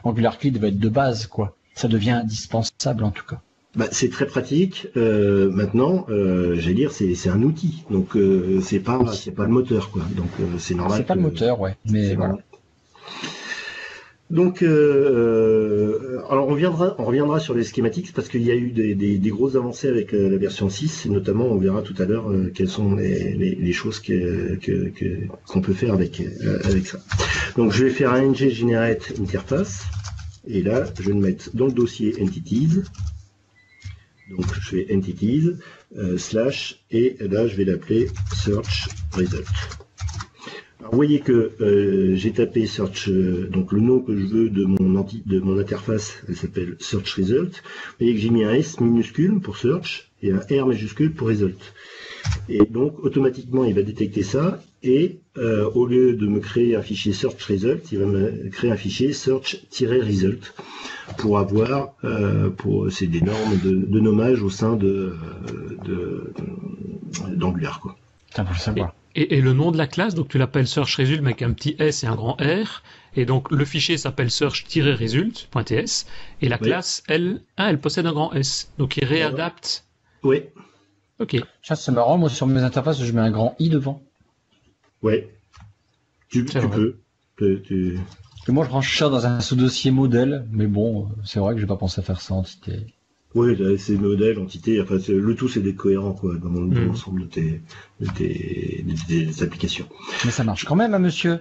AngularCli devait être de base, quoi. Ça devient indispensable en tout cas. Bah, c'est très pratique. Maintenant, j'allais dire, c'est un outil, donc c'est pas le moteur, quoi. Donc c'est normal. C'est pas le moteur, ouais. Mais voilà. Donc, alors on reviendra sur les schématiques parce qu'il y a eu des grosses avancées avec la version 6, et notamment on verra tout à l'heure quelles sont les choses qu'on peut faire avec ça. Donc je vais faire un ngGenerate interface, et là je vais le mettre dans le dossier entities. Donc je fais entities / et là je vais l'appeler search result. Alors, vous voyez que j'ai tapé search, donc le nom que je veux de mon interface, elle s'appelle search result. Vous voyez que j'ai mis un S minuscule pour search et un R majuscule pour result. Et donc automatiquement il va détecter ça et au lieu de me créer un fichier search result, il va me créer un fichier search-result pour avoir c'est des normes de nommage au sein d'Angular, quoi. Putain, faut le savoir. Et le nom de la classe, donc tu l'appelles search result avec un petit S et un grand R, et donc le fichier s'appelle search-result.ts, et la classe, elle possède un grand S, donc il réadapte. Oui. Ok. Ça, c'est marrant, moi sur mes interfaces, je mets un grand I devant. Ouais. Tu peux. Et moi, je range ça dans un sous-dossier modèle, mais bon, c'est vrai que j'ai pas pensé à faire ça entité. Oui, c'est modèle, entité, enfin, le tout c'est d'être cohérent, quoi, dans l'ensemble de tes applications. Mais ça marche quand même, hein, monsieur.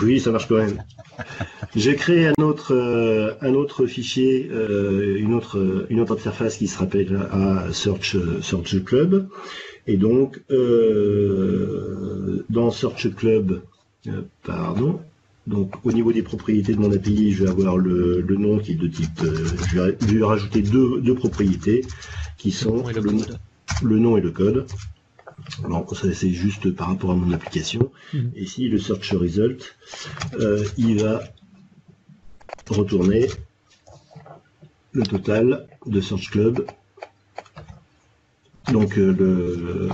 Oui, ça marche quand même. J'ai créé un autre fichier, une autre interface qui se rappelle à Search Club. Et donc, dans Search Club, donc au niveau des propriétés de mon API, je vais avoir le nom qui est de type, je vais lui rajouter deux propriétés qui sont le nom et le code. Donc ça c'est juste par rapport à mon application. Et ici le search result, il va retourner le total de Search Club. Donc le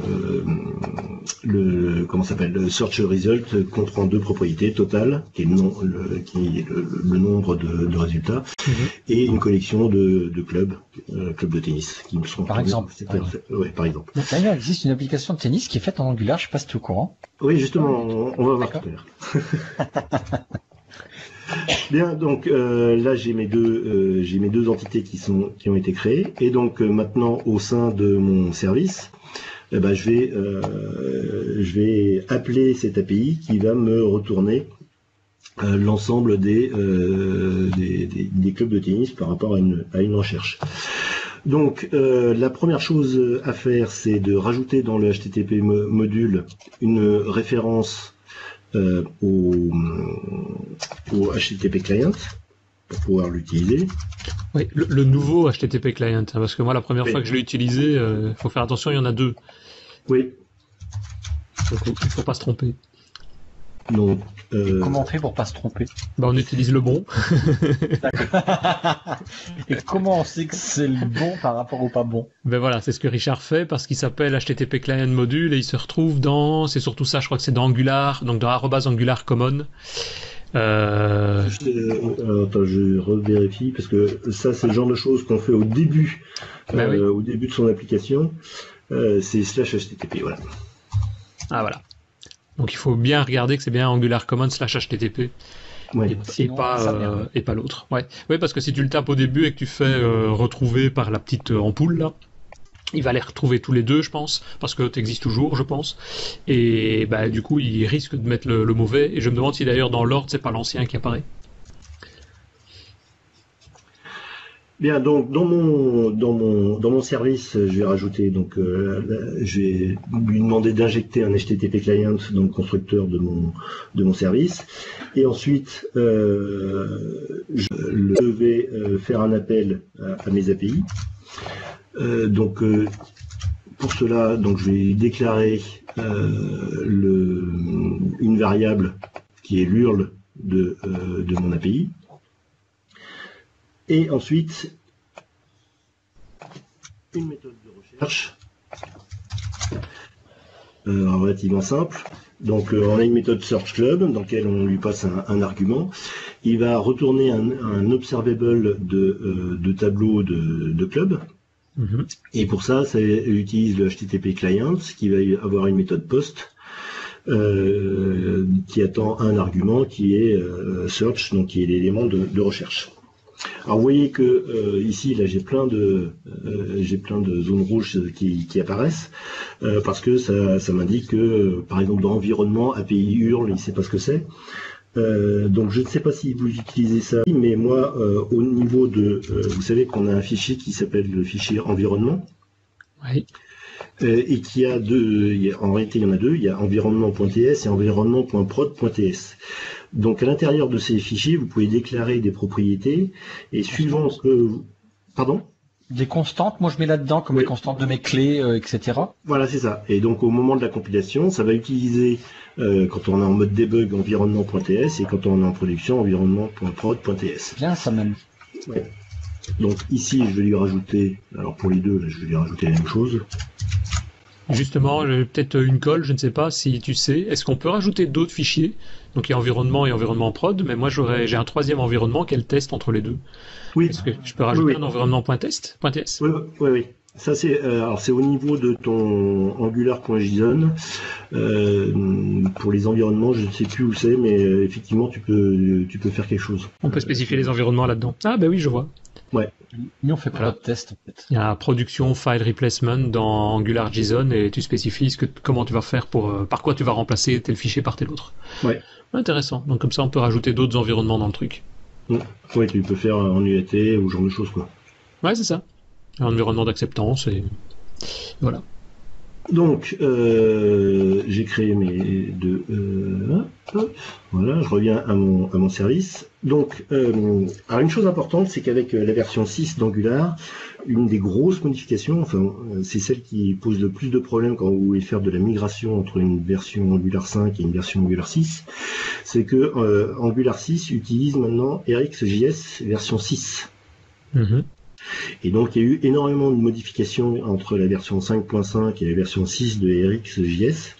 search result comprend deux propriétés, total qui est le nombre de résultats, et une collection de clubs de tennis qui me sont par exemple. Ouais, par exemple. D'ailleurs, il existe une application de tennis qui est faite en Angular, je sais pas si tu es au courant. Oui, justement, on va voir tout à l'heure. Bien, donc là j'ai mes deux entités qui ont été créées, et donc maintenant au sein de mon service, je vais appeler cette API qui va me retourner l'ensemble des clubs de tennis par rapport à une recherche. Donc la première chose à faire, c'est de rajouter dans le HTTP module une référence au HTTP client pour pouvoir l'utiliser. Oui, le nouveau HTTP client, hein, parce que moi la première fois que je l'ai utilisé, faut faire attention, il y en a deux. Oui. Donc il faut pas se tromper. Donc, comment on fait pour pas se tromper? On utilise le bon. Et comment on sait que c'est le bon par rapport au pas bon? Voilà, c'est ce que Richard fait parce qu'il s'appelle HTTP Client Module et il se retrouve c'est surtout ça, je crois que c'est dans Angular, donc dans @Angular Common. Attends, je revérifie parce que ça, c'est le genre de choses qu'on fait au début, au début de son application. C'est /HTTP, voilà. Ah voilà. Donc il faut bien regarder que c'est bien Angular Common /HTTP et pas l'autre. Ouais, parce que si tu le tapes au début et que tu fais retrouver par la petite ampoule là, il va les retrouver tous les deux, je pense, parce que tu existes toujours, je pense. Et du coup, il risque de mettre le mauvais. Et je me demande si d'ailleurs dans l'ordre, c'est pas l'ancien qui apparaît. Bien, donc dans mon service, je vais rajouter je vais lui demander d'injecter un HTTP client dans le constructeur de mon service, et ensuite je vais faire un appel à mes API. Pour cela, je vais déclarer une variable qui est l'URL de mon API. Et ensuite, une méthode de recherche relativement simple. Donc, on a une méthode search club dans laquelle on lui passe un argument. Il va retourner un observable de tableau de club. Et pour ça, il utilise le HTTP client qui va avoir une méthode post qui attend un argument qui est search, donc qui est l'élément de recherche. Alors vous voyez que ici là j'ai plein de zones rouges qui apparaissent parce que ça m'indique que par exemple dans environnement API URL il sait pas ce que c'est. Donc je ne sais pas si vous utilisez ça, mais moi au niveau de vous savez qu'on a un fichier qui s'appelle le fichier environnement. Oui. et qui a en réalité il y en a deux, il y a environnement.ts et environnement.prod.ts. Donc à l'intérieur de ces fichiers, vous pouvez déclarer des propriétés et suivant ce que... Pardon ? Des constantes, moi je mets là-dedans comme les constantes de mes clés, etc. Voilà, c'est ça. Et donc au moment de la compilation, ça va utiliser, quand on est en mode debug, environnement.ts et quand on est en production, environnement.prod.ts. Bien ça même. Ouais. Donc ici, je vais lui rajouter, alors pour les deux, là, je vais lui rajouter la même chose. Justement, peut-être une colle, je ne sais pas si tu sais. Est-ce qu'on peut rajouter d'autres fichiers? Donc il y a environnement et environnement prod, mais moi j'ai un troisième environnement qui est le test entre les deux. Oui. Est-ce que je peux rajouter un environnement.test? Oui. Ça c'est alors c'est au niveau de ton angular.json. Pour les environnements, je ne sais plus où c'est, mais effectivement tu peux faire quelque chose. On peut spécifier les environnements là-dedans. Ah ben oui, je vois. Ouais. Nous on fait pas de test en fait. Il y a production file replacement dans AngularJSON et tu spécifies comment tu vas faire par quoi tu vas remplacer tel fichier par tel autre. Ouais. Intéressant. Donc comme ça on peut rajouter d'autres environnements dans le truc. Ouais, tu peux faire en UAT ou ce genre de choses quoi. Ouais, c'est ça. Un environnement d'acceptance et voilà. Donc, j'ai créé mes deux... voilà, je reviens à mon service. Donc, alors une chose importante, c'est qu'avec la version 6 d'Angular, une des grosses modifications, enfin, c'est celle qui pose le plus de problèmes quand vous voulez faire de la migration entre une version Angular 5 et une version Angular 6, c'est que Angular 6 utilise maintenant RxJS version 6. Mm-hmm. Et donc il y a eu énormément de modifications entre la version 5.5 et la version 6 de RxJS,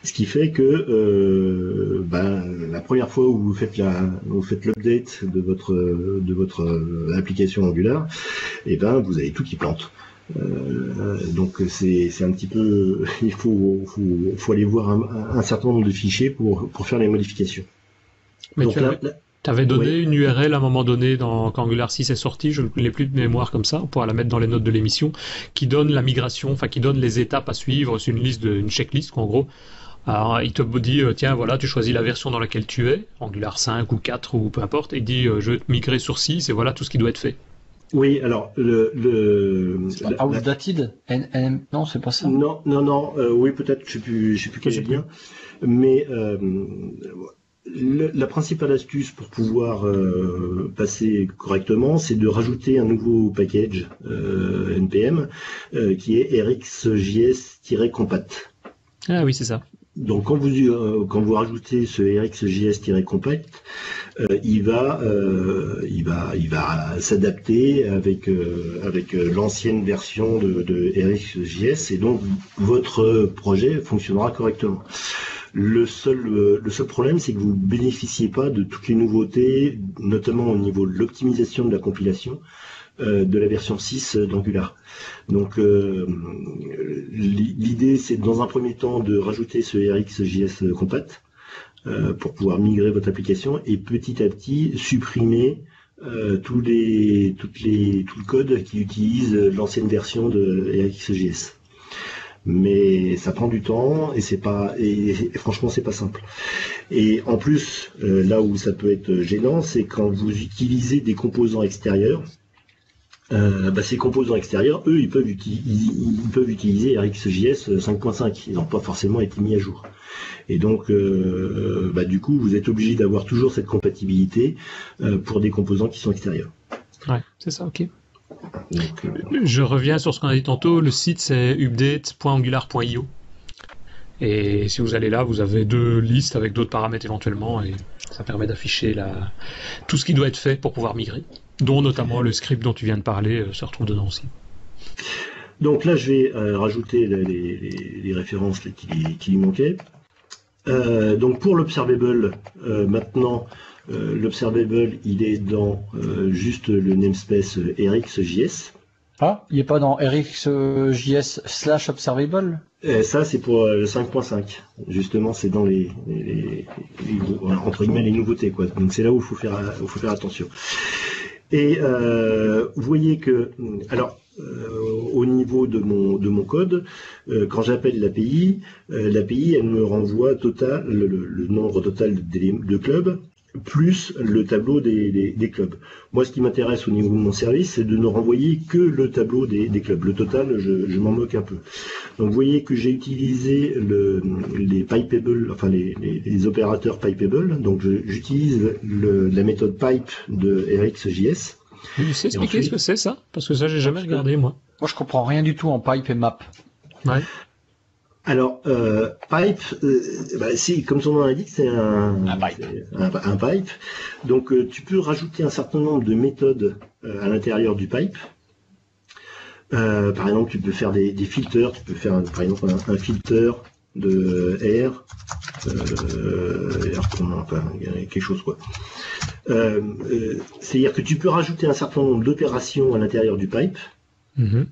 ce qui fait que la première fois où vous faites l'update de votre application Angular, et vous avez tout qui plante. Donc c'est un petit peu, il faut aller voir un certain nombre de fichiers pour faire les modifications. Mais donc tu avais donné une URL à un moment donné quand Angular 6 est sorti, je ne l'ai plus de mémoire comme ça, on pourra la mettre dans les notes de l'émission, qui donne la migration, enfin qui donne les étapes à suivre, c'est une checklist en gros. Alors, il te dit, tiens, voilà, tu choisis la version dans laquelle tu es, Angular 5 ou 4 ou peu importe, et il dit, je vais te migrer sur 6 et voilà tout ce qui doit être fait. Oui, alors outdated, non, c'est pas ça. Non, oui, peut-être, je sais plus quel est le lien, mais la principale astuce pour pouvoir passer correctement, c'est de rajouter un nouveau package npm qui est rxjs-compat. Ah oui, c'est ça. Donc quand vous rajoutez ce rxjs-compat, il va s'adapter avec l'ancienne version de rxjs et donc votre projet fonctionnera correctement. Le seul problème, c'est que vous bénéficiez pas de toutes les nouveautés, notamment au niveau de l'optimisation de la compilation de la version 6 d'Angular. Donc l'idée, c'est dans un premier temps de rajouter ce RxJS compat pour pouvoir migrer votre application et petit à petit supprimer tout le code qui utilise l'ancienne version de RxJS. Mais ça prend du temps et franchement c'est pas simple. Et en plus, là où ça peut être gênant, c'est quand vous utilisez des composants extérieurs. Ces composants extérieurs, eux, ils peuvent utiliser RxJS 5.5. Ils n'ont pas forcément été mis à jour. Et donc, du coup, vous êtes obligé d'avoir toujours cette compatibilité pour des composants qui sont extérieurs. Ouais, c'est ça, ok. Donc, je reviens sur ce qu'on a dit tantôt. Le site, c'est update.angular.io. Et si vous allez là, vous avez deux listes avec d'autres paramètres éventuellement, et ça permet d'afficher tout ce qui doit être fait pour pouvoir migrer, dont notamment le script dont tu viens de parler se retrouve dedans aussi. Donc là, je vais rajouter les références qui lui manquaient. Donc pour l'observable, maintenant, l'observable, il est dans juste le namespace RxJS. Ah, il n'est pas dans RxJS/observable? Ça, c'est pour le 5.5. Justement, c'est dans les entre guillemets les nouveautés, quoi. Donc c'est là où il faut faire attention. Et vous voyez que, alors, au niveau de mon code, quand j'appelle l'API, elle me renvoie le nombre total de clubs plus le tableau des clubs. Moi, ce qui m'intéresse au niveau de mon service, c'est de ne renvoyer que le tableau des clubs. Le total, je m'en moque un peu. Donc, vous voyez que j'ai utilisé les pipeable, enfin les opérateurs pipeable. Donc, j'utilise la méthode pipe de RxJS. Tu sais expliquer ensuite, ce que c'est ça? Parce que ça, j'ai jamais regardé, moi. Moi, je comprends rien du tout en pipe et map. Ouais. Alors, pipe, si, comme son nom l'indique, c'est un pipe. Un pipe. Donc, tu peux rajouter un certain nombre de méthodes à l'intérieur du pipe. Par exemple, tu peux faire des filters. Tu peux faire, par exemple, un filter de R. Quelque chose, quoi. C'est-à-dire que tu peux rajouter un certain nombre d'opérations à l'intérieur du pipe. Mm-hmm.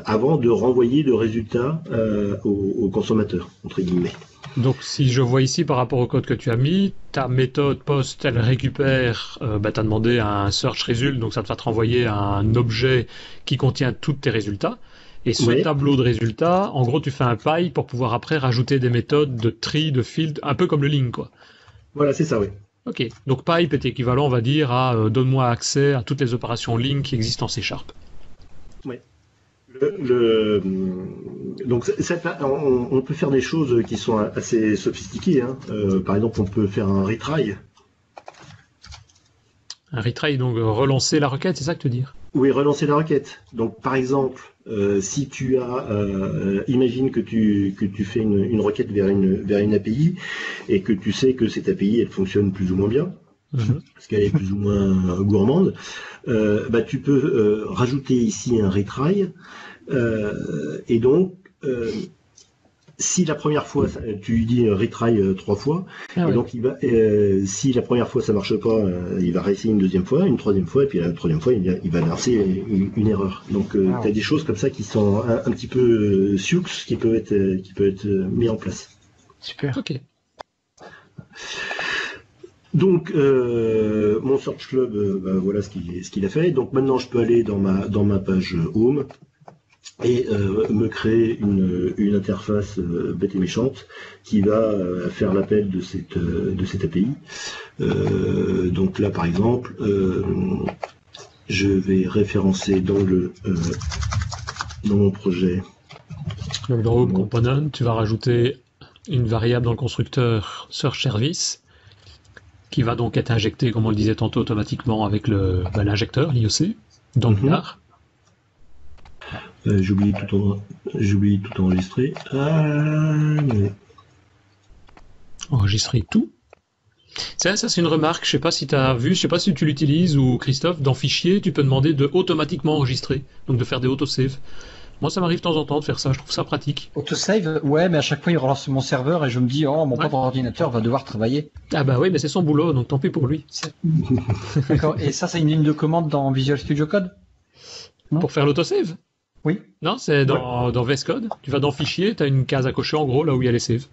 Avant de renvoyer le résultat au consommateur, entre guillemets. Donc si je vois ici par rapport au code que tu as mis, ta méthode post, elle récupère, t'as demandé un search result, donc ça te va te renvoyer un objet qui contient tous tes résultats. Et ce tableau de résultats, en gros tu fais un pipe pour pouvoir après rajouter des méthodes de tri, de filtre, un peu comme le link, quoi. Voilà, c'est ça, oui. Ok, donc pipe est équivalent, on va dire, à donne-moi accès à toutes les opérations link qui existent en C#. Oui. Donc on peut faire des choses qui sont assez sophistiquées. Hein. Par exemple, on peut faire un retry. Un retry, donc relancer la requête, c'est ça que tu veux dire? Oui, relancer la requête. Donc par exemple, si tu as, imagine que tu fais une requête vers une API et que tu sais que cette API elle fonctionne plus ou moins bien. Parce qu'elle est plus ou moins gourmande, tu peux rajouter ici un retry, et donc si la première fois tu lui dis retry 3 fois, et donc si la première fois ça marche pas, il va réessayer une deuxième fois, une troisième fois, et puis la troisième fois il va lancer une erreur. Donc tu as des choses comme ça qui sont un petit peu sioux qui peuvent être mis en place. Super. Ok. Donc mon Search Club, voilà ce qu'il a fait. Donc maintenant je peux aller dans ma page Home et me créer une interface bête et méchante qui va faire l'appel de cette API. Donc là par exemple, je vais référencer dans mon projet. Donc dans Home Component, tu vas rajouter une variable dans le constructeur Search Service, qui va donc être injecté, comme on le disait tantôt, automatiquement avec l'injecteur, l'IOC, dans Angular. J'oublie tout enregistrer. Enregistrer tout. Ça c'est une remarque, je sais pas si tu as vu, je sais pas si tu l'utilises ou Christophe, dans Fichier, tu peux demander de automatiquement enregistrer, donc de faire des autosaves. Moi, ça m'arrive de temps en temps de faire ça, je trouve ça pratique. Autosave, ouais, mais à chaque fois, il relance mon serveur et je me dis, mon propre ordinateur va devoir travailler. Ah bah oui, mais c'est son boulot, donc tant pis pour lui. D'accord, et ça, c'est une ligne de commande dans Visual Studio Code? Pour faire l'autosave? Oui. Non, c'est dans VS Code. Tu vas dans Fichier, tu as une case à cocher, en gros, là où il y a les saves,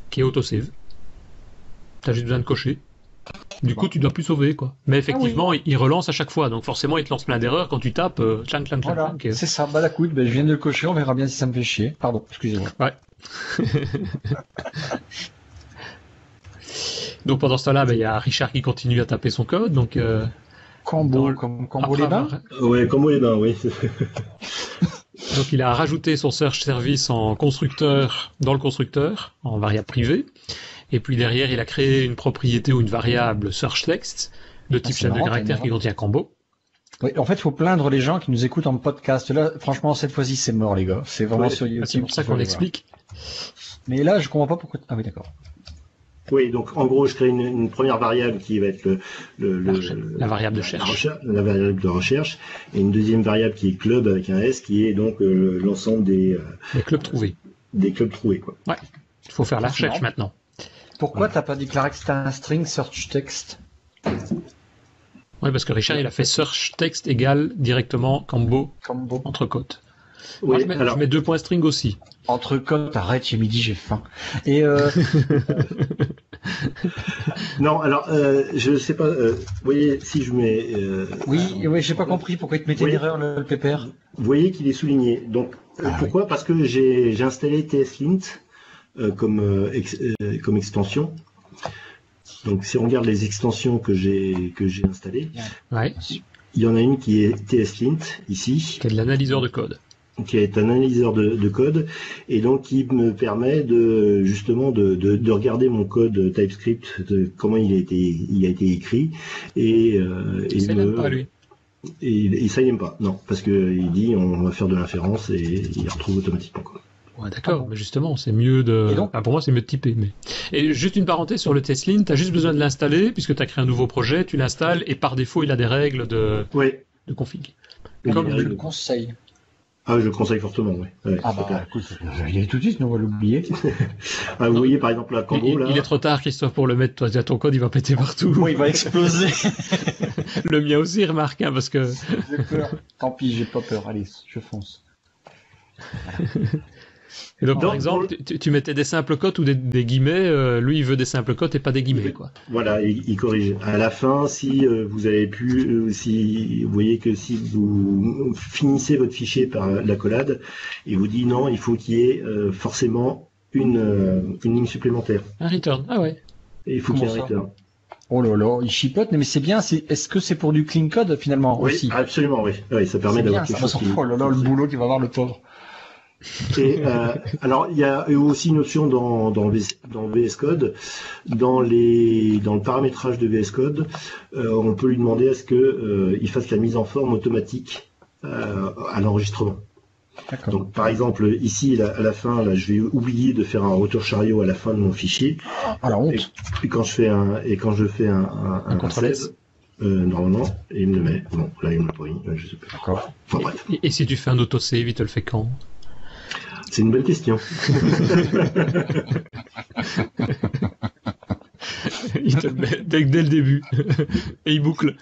qui est autosave. Tu as juste besoin de cocher. Du coup, tu dois plus sauver, quoi. Mais effectivement, il relance à chaque fois, donc forcément, il te lance plein d'erreurs quand tu tapes. Voilà, c'est ça. Bah écoute, je viens de le cocher, on verra bien si ça me fait chier. Pardon, excusez-moi. Ouais. Donc pendant ce temps-là, il y a Richard qui continue à taper son code, donc. Combo les bains. Ouais, Combo les bains, oui. Donc il a rajouté son search service en constructeur dans le constructeur, en variable privée. Et puis derrière, il a créé une propriété ou une variable search text de type chaîne de caractères qui contient combo. Oui, en fait, il faut plaindre les gens qui nous écoutent en podcast. Là, franchement, cette fois-ci, c'est mort, les gars. C'est vraiment sur YouTube. C'est pour ça qu'on explique. Mais là, je comprends pas pourquoi. Ah oui, d'accord. Oui, donc en gros, je crée une première variable qui va être la variable de recherche. La variable de recherche, et une deuxième variable qui est club avec un S, qui est donc l'ensemble des clubs trouvés. Des clubs trouvés, quoi. Ouais. Il faut faire la recherche maintenant. Pourquoi t'as pas déclaré que c'était un string search text? Oui, parce que Richard, il a fait search text égale directement combo. Entre côtes. Oui, je mets 2 points string aussi. Entre côtes, arrête, j'ai midi, j'ai faim. Et non, alors je sais pas. Vous voyez, si je mets. Oui, j'ai pas compris pourquoi il te mettait une erreur le pépère. Vous voyez qu'il est souligné. Donc pourquoi? Parce que j'ai installé TSLint comme extension. Donc si on regarde les extensions que j'ai installées, Ouais. il y en a une qui est TSLint ici, Qui est de l'analyseur de code. qui est un analyseur de code, et donc qui me permet de justement de regarder mon code TypeScript, comment il a été écrit, et Ça n'aime pas, lui. et ça il n'aime pas, non, parce que il dit on va faire de l'inférence et il retrouve automatiquement quoi. Ouais, d'accord, mais justement, c'est mieux de... pour moi, c'est mieux de typer. Mais... Et juste une parenthèse sur le TestLint, tu as juste besoin de l'installer, puisque tu as créé un nouveau projet, tu l'installes, et par défaut, il a des règles de config. Comme je le conseille. Ah, je le conseille fortement, oui. Ouais, écoute, il est tout de suite, on va l'oublier. Vous voyez, par exemple, la Cambo, là... Il est trop tard, Christophe, pour le mettre. Toi, déjà, ton code, il va péter partout. Oui, il va exploser. Le mien aussi, remarque, hein, parce que... J'ai peur. Tant pis, j'ai pas peur. Allez, je fonce. Et donc, par exemple, tu mettais des simples cotes ou des guillemets, lui, il veut des simples cotes et pas des guillemets, quoi. Voilà, il corrige. À la fin, si vous avez pu, si vous voyez que si vous finissez votre fichier par l'accolade, il vous dit non, il faut qu'il y ait forcément une ligne supplémentaire. Un return, ah ouais. Et il faut qu'il y ait un return. Oh là là, il chipote, mais c'est bien. Est-ce que c'est pour du clean code finalement aussi? Absolument, oui. Oui, ça permet d'avoir quelque chose. Oh là là, le boulot qu'il va avoir le pauvre. Et alors il y a aussi une option dans VS Code, dans le paramétrage de VS Code, on peut lui demander à ce que il fasse la mise en forme automatique à l'enregistrement. Donc par exemple ici à la fin là, je vais oublier de faire un retour chariot à la fin de mon fichier. Ah la honte. Et quand je fais un contrôle S. Normalement, il me le met. Bon, là il me l'a pas mis, je sais pas. D'accord. Enfin, bref. Et si tu fais un autosave, il te le fait quand? C'est une bonne question. Il te le met dès le début. Et il boucle.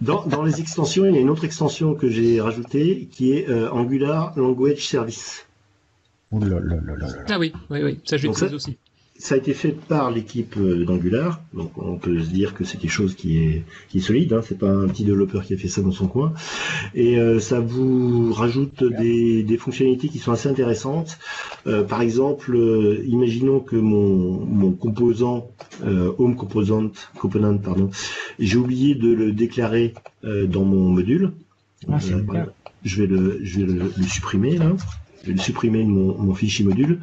Dans les extensions, il y a une autre extension que j'ai rajoutée qui est Angular Language Service. Oh là là là là là. Ah oui, ça je l'utilise aussi. Ça a été fait par l'équipe d'Angular, donc on peut se dire que c'est quelque chose qui est solide, hein, c'est pas un petit développeur qui a fait ça dans son coin, et ça vous rajoute des fonctionnalités qui sont assez intéressantes. Par exemple, imaginons que mon composant Home Component, j'ai oublié de le déclarer dans mon module. Je vais le supprimer là. Je vais le supprimer de mon fichier module.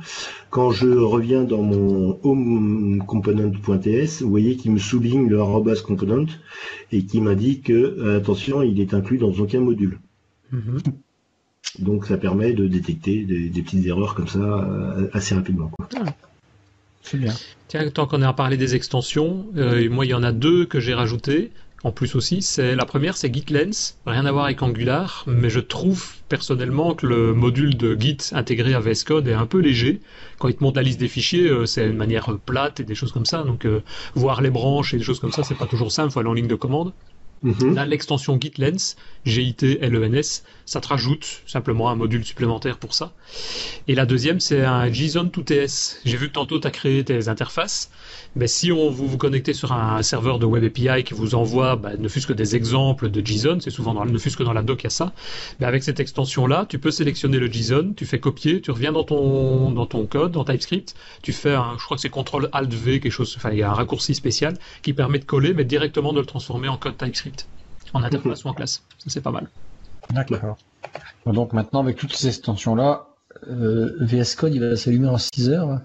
Quand je reviens dans mon homecomponent.ts, vous voyez qu'il me souligne le arrobas component et qui m'indique que, attention, il est inclus dans aucun module. Mm-hmm. Donc ça permet de détecter des petites erreurs comme ça assez rapidement, quoi. C'est bien. Tiens, tant qu'on a parlé des extensions, moi il y en a deux que j'ai rajoutées. En plus aussi, la première c'est GitLens, rien à voir avec Angular, mais je trouve personnellement que le module de Git intégré à VS Code est un peu léger. Quand il te montre la liste des fichiers, c'est une manière plate et des choses comme ça, donc voir les branches et des choses comme ça, c'est pas toujours simple, il faut aller en ligne de commande. Mm-hmm. Là, l'extension GitLens, GITLENS, ça te rajoute simplement un module supplémentaire pour ça. Et la deuxième, c'est un JSON to TS. J'ai vu que tantôt tu as créé tes interfaces. Mais si vous vous connectez sur un serveur de Web API qui vous envoie ne fût-ce que des exemples de JSON, c'est souvent ne fût-ce que dans la doc il y a ça, avec cette extension-là, tu peux sélectionner le JSON, tu fais copier, tu reviens dans ton code, dans TypeScript, tu fais je crois que c'est CTRL-ALT-V, quelque chose, enfin il y a un raccourci spécial qui permet de coller, mais directement de le transformer en code TypeScript, en interface ou en classe. Ça c'est pas mal. D'accord. Donc maintenant avec toutes ces extensions-là, VS Code il va s'allumer en 6 heures.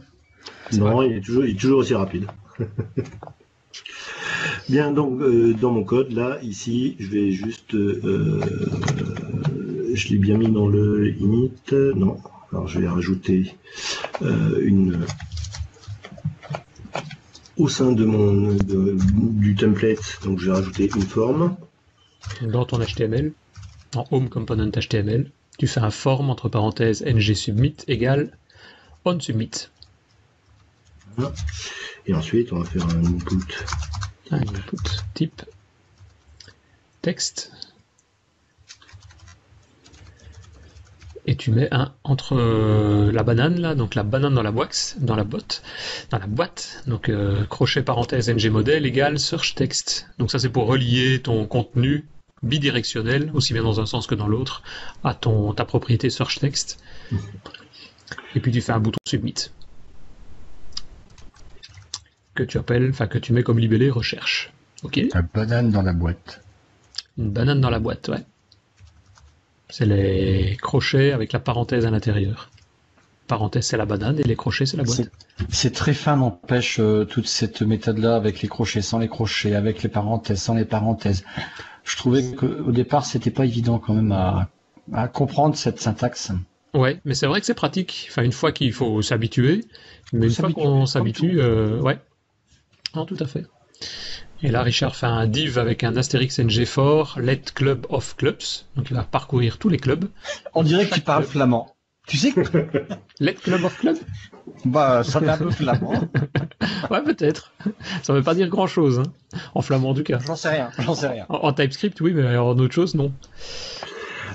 Non, il est toujours aussi rapide. Bien, donc dans mon code, là, ici, je vais juste... je l'ai bien mis dans le init. Non, alors je vais rajouter au sein du template, donc je vais rajouter une forme. Dans ton HTML, en Home Component HTML, tu fais un form entre parenthèses ng-submit égale onSubmit. Et ensuite, on va faire un input. Un input type texte. Et tu mets entre la banane là, donc la banane dans la boîte, donc crochet parenthèse ngModel égale search text. Donc ça c'est pour relier ton contenu bidirectionnel, aussi bien dans un sens que dans l'autre, à ta propriété search text. Et puis tu fais un bouton submit. que tu mets comme libellé recherche. Ok. La banane dans la boîte. Une banane dans la boîte, ouais. C'est les crochets avec la parenthèse à l'intérieur. Parenthèse, c'est la banane et les crochets, c'est la boîte. C'est très fin, n'empêche, toute cette méthode-là avec les crochets, sans les crochets, avec les parenthèses, sans les parenthèses. Je trouvais qu'au départ, c'était pas évident quand même à comprendre cette syntaxe. Ouais, mais c'est vrai que c'est pratique. Enfin, une fois qu'il faut s'habituer, mais une fois qu'on s'habitue, ouais. Non, tout à fait. Et là, Richard fait un div avec un Astérix NG4, Let Club of Clubs. Donc, il va parcourir tous les clubs. On dirait qu'il parle flamand. Tu sais que... Let Club of Clubs? Bah, ça fait un peu flamand. Ouais, peut-être. Ça veut pas dire grand-chose, hein. En flamand, du cas. J'en sais rien. En TypeScript, oui, mais en autre chose, non.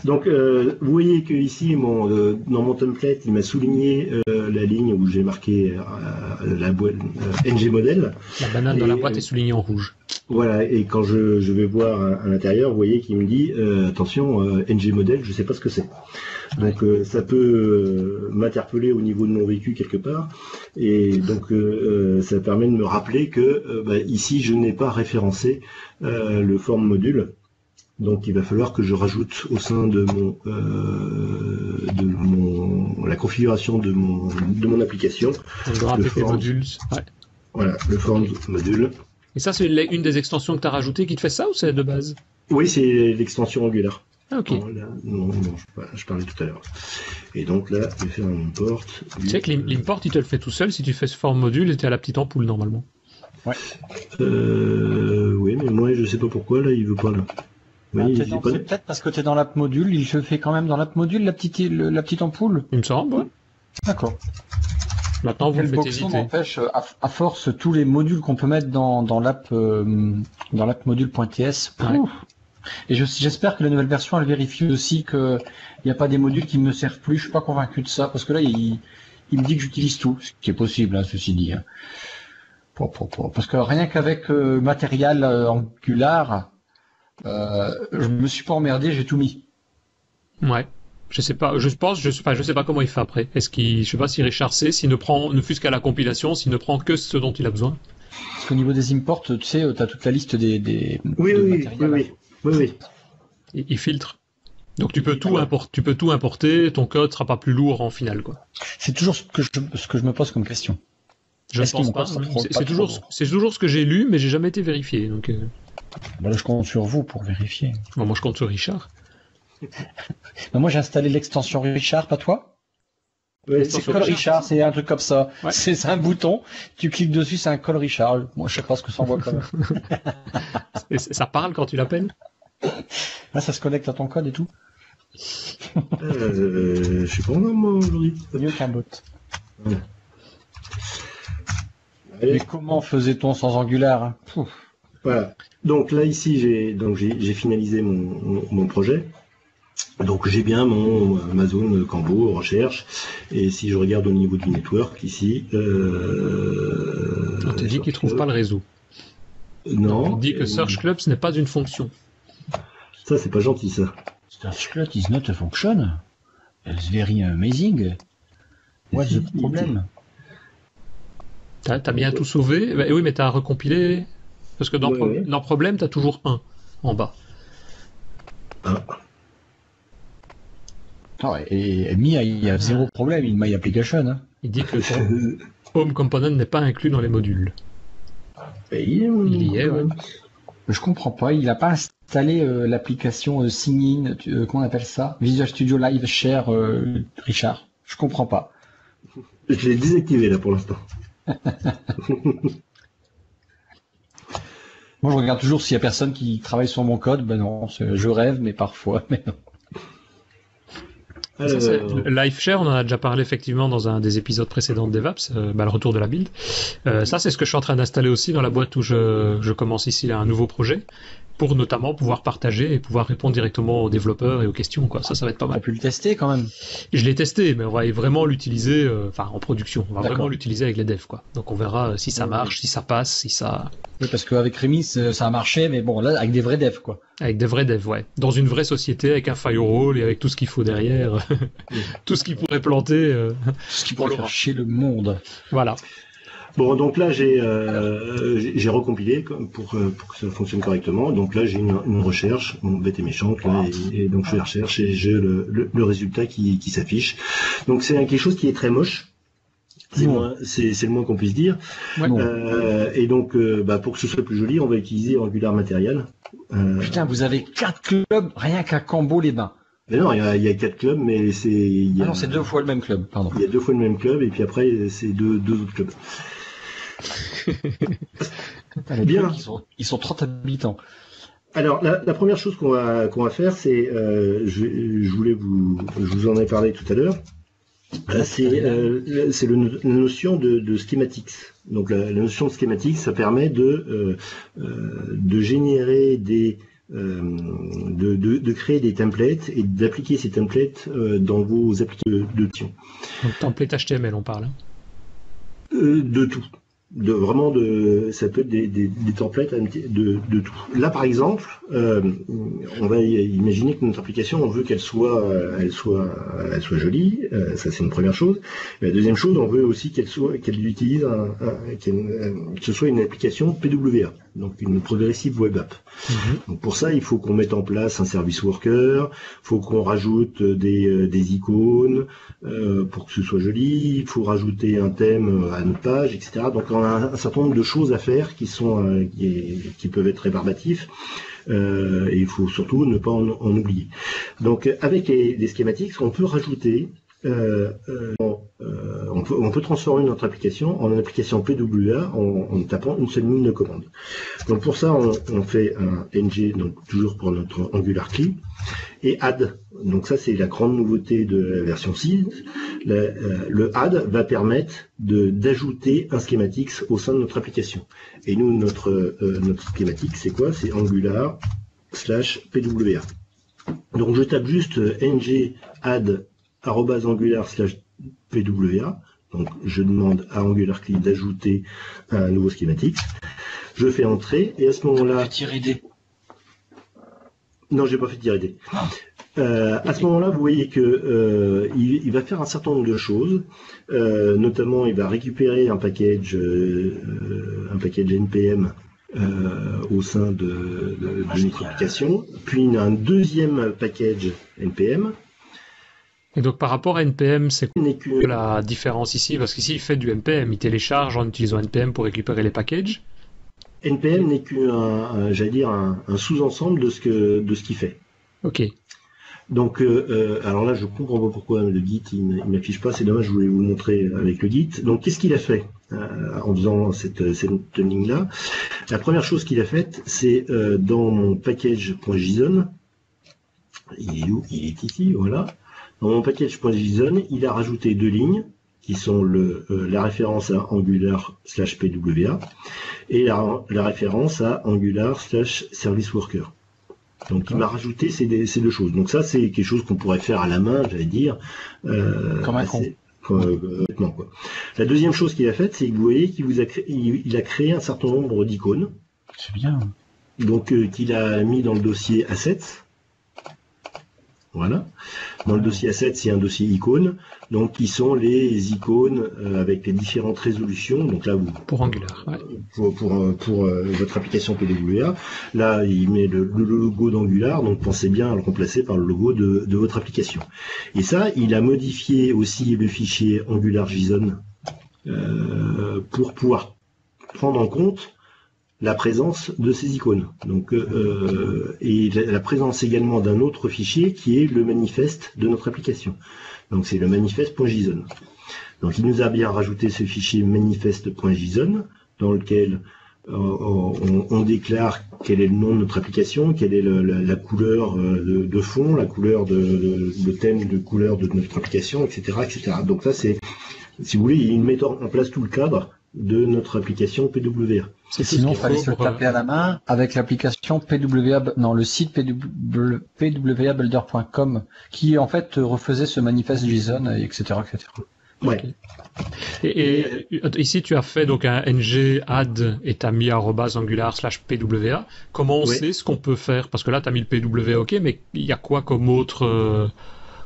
Donc, vous voyez que ici, dans mon template, il m'a souligné la ligne où j'ai marqué la boîte NG model. La banane dans la boîte est soulignée en rouge. Voilà, et quand je vais voir à l'intérieur, vous voyez qu'il me dit attention, NG model, je sais pas ce que c'est. Donc ça peut m'interpeller au niveau de mon vécu quelque part, et donc ça permet de me rappeler que ici je n'ai pas référencé le form module. Donc il va falloir que je rajoute au sein de la configuration de mon application le form modules. Ouais. Voilà, le form module. Et ça, c'est une des extensions que tu as rajoutées qui te fait ça, ou c'est de base? Oui, c'est l'extension Angular. Ah, ok. Non, je parlais tout à l'heure. Et donc là, je vais faire un import. Tu sais que l'import, il te le fait tout seul si tu fais ce form module et tu es à la petite ampoule normalement. Ouais. Oui, mais moi, je sais pas pourquoi, là, il veut pas là. Oui, c'est peut-être parce que tu es dans l'app module, il se fait quand même dans l'app module la petite ampoule. Il me semble, ouais. D'accord. Maintenant, vous me faites hésiter. N'empêche, à force, tous les modules qu'on peut mettre dans l'app module.ts. Ouais. Et j'espère que la nouvelle version, elle vérifie aussi qu'il n'y a pas des modules qui ne me servent plus. Je suis pas convaincu de ça, parce que là, il me dit que j'utilise tout, ce qui est possible, hein, ceci dit. Hein. Parce que rien qu'avec matériel Angular, je me suis pas emmerdé, j'ai tout mis. Ouais. Je sais pas comment il fait après. Je sais pas si Richard sait, s'il ne fût-ce qu'à la compilation, s'il ne prend que ce dont il a besoin. Parce qu'au niveau des imports, tu sais, tu as toute la liste des Oui. Il filtre. Donc tu peux tout importer, ton code sera pas plus lourd en final, quoi. C'est toujours ce que je me pose comme question. Je pense pas. C'est toujours ce que j'ai lu, mais j'ai jamais été vérifié. Donc là, je compte sur vous pour vérifier. Bon, moi je compte sur Richard. Moi j'ai installé l'extension Richard, pas toi? Ouais, c'est Call Richard, c'est un truc comme ça. Ouais. C'est un bouton, tu cliques dessus, c'est un Call Richard. Moi je sais pas ce que ça envoie quand même. Et ça parle quand tu l'appelles? Là ça se connecte à ton code et tout. Je suis pas moi aujourd'hui. Mieux qu'un bot. Ouais. Mais comment faisait-on sans Angular, hein? Voilà. Donc là ici j'ai finalisé mon projet. Donc j'ai bien mon Amazon Cambo recherche, et si je regarde au niveau du network ici, on te dit qu'il trouve pas le réseau. Non. On dit que Search Club ce n'est pas une fonction. Ça c'est pas gentil ça. Search Club is not a function. It's very amazing. What's the problem? T'as bien tout sauvé? Bah, oui, mais t'as recompilé. Parce que dans problème, t'as toujours 1 en bas. Ah ouais, et MI, il y a zéro problème, in my application. Hein. Il dit que ton Home Component n'est pas inclus dans les modules. Il y est, ouais. Je comprends pas, il n'a pas installé l'application Sign-in, comment on appelle ça? Visual Studio Live Share, Richard. Je comprends pas. Je l'ai désactivé là pour l'instant. Moi je regarde toujours s'il y a personne qui travaille sur mon code. Ben non, je rêve, mais parfois, mais non. LiveShare, on en a déjà parlé effectivement dans un des épisodes précédents de DevApps, le retour de la build. Ça, c'est ce que je suis en train d'installer aussi dans la boîte où je commence ici là, un nouveau projet, pour notamment pouvoir partager et pouvoir répondre directement aux développeurs et aux questions, quoi. Ça va être pas mal. Tu as pu le tester quand même? Je l'ai testé, mais on va vraiment l'utiliser, en production. On va vraiment l'utiliser avec les devs, quoi. Donc on verra si ça marche, si ça passe, si ça... Oui, parce qu'avec Rémi, ça a marché, mais bon, là, avec des vrais devs, quoi. Avec des vrais devs, ouais. Dans une vraie société, avec un firewall et avec tout ce qu'il faut derrière. Tout ce qui pourrait planter. Tout ce qui pourrait faire chier le monde. Voilà. Bon, donc là, j'ai recompilé pour que ça fonctionne correctement. Donc là, j'ai une recherche, bête et méchante, là, et donc je fais la recherche et j'ai le résultat qui s'affiche. Donc c'est quelque chose qui est très moche. C'est le moins qu'on puisse dire. Ouais. Et donc, pour que ce soit plus joli, on va utiliser Angular Material. Putain, vous avez 4 clubs rien qu'à Cambo-les-Bains. Mais non, il y a 4 clubs, mais non, c'est 2 fois le même club, pardon. Il y a 2 fois le même club, et puis après, c'est deux autres clubs. Bien. Ils sont 30 habitants. Alors, la première chose qu'on va faire, c'est, je vous en ai parlé tout à l'heure, c'est la notion de schematics. Donc, la notion de schematics, ça permet de générer de créer des templates et d'appliquer ces templates dans vos applications. Donc, template HTML, on parle. De tout. Ça peut être des templates de tout. Là, par exemple, on va imaginer que notre application, on veut qu'elle soit jolie. Ça, c'est une première chose. La deuxième chose, on veut aussi qu'elle utilise que ce soit une application PWA, donc une Progressive Web App. Donc pour ça, il faut qu'on mette en place un service worker, il faut qu'on rajoute des icônes pour que ce soit joli, il faut rajouter un thème à notre page, etc. Donc on a un certain nombre de choses à faire qui peuvent être rébarbatifs. Et il faut surtout ne pas en oublier. Donc avec les schématiques, on peut rajouter on peut transformer notre application en une application PWA en tapant une seule ligne de commande. Donc pour ça, on fait un ng, donc toujours pour notre Angular CLI, et add. Donc ça, c'est la grande nouveauté de la version 6. Le add va permettre d'ajouter un schematics au sein de notre application. Et nous, notre schematic, c'est quoi? C'est Angular/PWA. Donc je tape juste ng add @angular/PWA. Donc je demande à Angular CLI d'ajouter un nouveau schematic. Je fais entrer et à ce moment-là. Non, j'ai pas fait tirer D. À ce moment-là, vous voyez que il va faire un certain nombre de choses. Notamment, il va récupérer un package npm au sein de notre application. Puis il y a un deuxième package npm. Et donc par rapport à NPM, c'est quoi la différence ici? Parce qu'ici, il fait du NPM, il télécharge en utilisant NPM pour récupérer les packages. NPM n'est qu'un sous-ensemble de ce qu'il fait. Ok. Donc, alors là, je comprends pas pourquoi le Git il m'affiche pas. C'est dommage, je voulais vous le montrer avec le Git. Donc, qu'est-ce qu'il a fait en faisant cette ligne-là? La première chose qu'il a faite, c'est dans mon package.json. Il est où? Il est ici, voilà. Dans mon package.json, il a rajouté 2 lignes qui sont la référence à Angular/PWA et la référence à Angular/Service Worker. Donc il m'a rajouté ces 2 choses. Donc ça, c'est quelque chose qu'on pourrait faire à la main, j'allais dire. Comme un con. Quoi. La deuxième chose qu'il a faite, c'est que vous voyez qu'il a créé un certain nombre d'icônes. C'est bien. Donc qu'il a mis dans le dossier assets. Voilà. Dans le dossier assets, il y a un dossier icônes, donc qui sont les icônes avec les différentes résolutions. Donc là, pour Angular, ouais. pour votre application PWA, là, il met le logo d'Angular, donc pensez bien à le remplacer par le logo de votre application. Et ça, il a modifié aussi le fichier Angular.json pour pouvoir prendre en compte la présence de ces icônes. Donc, et la présence également d'un autre fichier qui est le manifeste de notre application. Donc c'est le manifeste.json. Donc il nous a bien rajouté ce fichier manifeste.json dans lequel on déclare quel est le nom de notre application, quelle est la couleur de fond, la couleur le thème de couleur de notre application, etc., etc. Donc ça c'est, si vous voulez, il met en place tout le cadre de notre application PWA. Sinon, il fallait se taper à la main avec l'application le site pwabuilder.com qui en fait refaisait ce manifeste JSON, etc., etc. Ouais. Okay. Et ici, tu as fait donc un ng add et tu as mis @angular/pwa. Comment on sait ce qu'on peut faire? Parce que là, tu as mis le PWA, ok, mais il y a quoi comme autre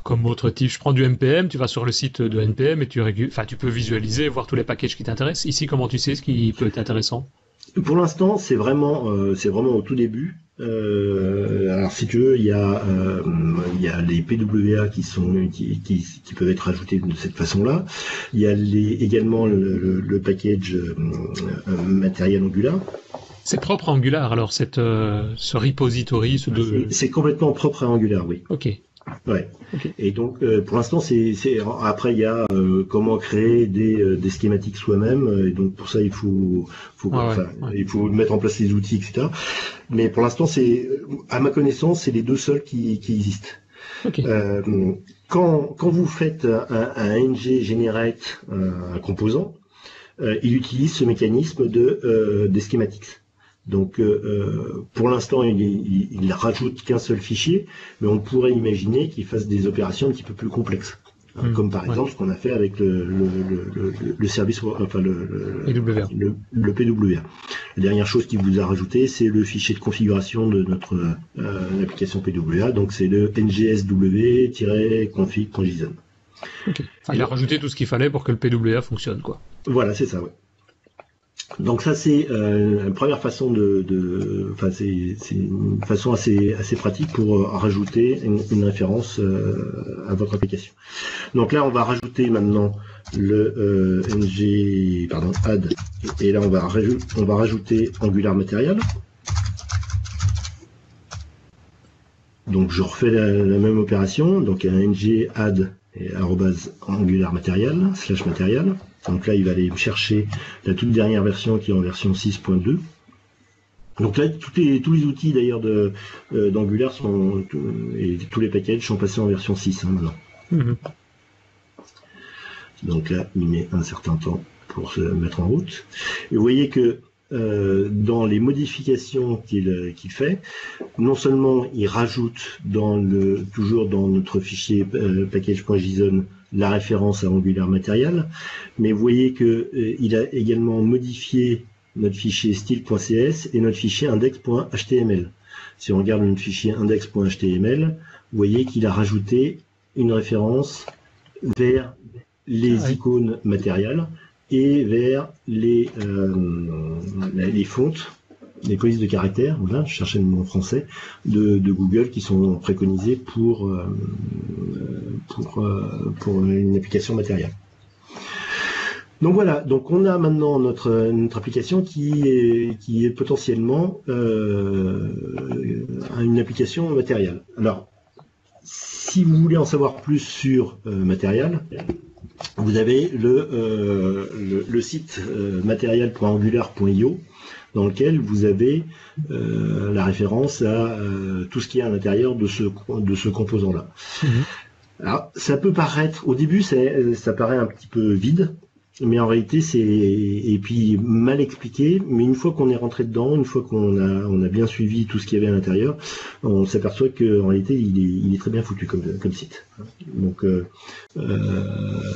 comme autre type. Je prends du NPM, tu vas sur le site de NPM et tu peux visualiser, voir tous les packages qui t'intéressent. Ici, comment tu sais ce qui peut être intéressant? Pour l'instant, c'est vraiment au tout début. Alors si tu veux, il y a les PWA qui peuvent être ajoutés de cette façon-là. Il y a également le package matériel Angular. C'est propre à Angular, alors ce repository, c'est complètement propre à Angular, oui. Ok. Ouais. Okay. Et donc pour l'instant après il y a comment créer des schématiques soi-même, et donc pour ça il faut mettre en place les outils, etc. Mais pour l'instant à ma connaissance c'est les deux seuls qui existent. Okay. Quand vous faites un ng generate un composant, il utilise ce mécanisme des schematics. Donc, pour l'instant, il rajoute qu'un seul fichier, mais on pourrait imaginer qu'il fasse des opérations un petit peu plus complexes, comme par exemple ce qu'on a fait avec le service, enfin le PWA. La dernière chose qu'il vous a rajouté, c'est le fichier de configuration de notre application PWA. Donc, c'est le ngsw-config.json. Okay. Il a rajouté tout ce qu'il fallait pour que le PWA fonctionne, quoi. Voilà, c'est ça, ouais. Donc ça c'est une première façon c'est une façon assez pratique pour rajouter une référence à votre application. Donc là on va rajouter maintenant le add, et là on va rajouter Angular Material. Donc je refais la même opération, donc un ng add et @Angular Material /Material. Donc là, il va aller chercher la toute dernière version qui est en version 6.2. Donc là, tous les outils d'ailleurs d'Angular et tous les packages sont passés en version 6 maintenant. Mm-hmm. Donc là, il met un certain temps pour se mettre en route. Et vous voyez que dans les modifications qu'il fait, non seulement il rajoute toujours dans notre fichier package.json la référence à Angular Material, mais vous voyez que il a également modifié notre fichier style.cs et notre fichier index.html. Si on regarde notre fichier index.html, vous voyez qu'il a rajouté une référence vers les icônes matérielles et vers les fontes, les polices de caractères, voilà, je cherchais le mot en français, de Google qui sont préconisés pour une application matérielle. Donc voilà, donc on a maintenant notre application qui est potentiellement une application matérielle. Alors, si vous voulez en savoir plus sur matériel, vous avez le site material.angular.io dans lequel vous avez la référence à tout ce qui est à l'intérieur de ce composant-là. Mmh. Alors, ça peut paraître, au début, ça paraît un petit peu vide, mais en réalité, et puis mal expliqué, mais une fois qu'on est rentré dedans, une fois qu'on a bien suivi tout ce qu'il y avait à l'intérieur, on s'aperçoit qu'en réalité, il est très bien foutu comme site. Donc,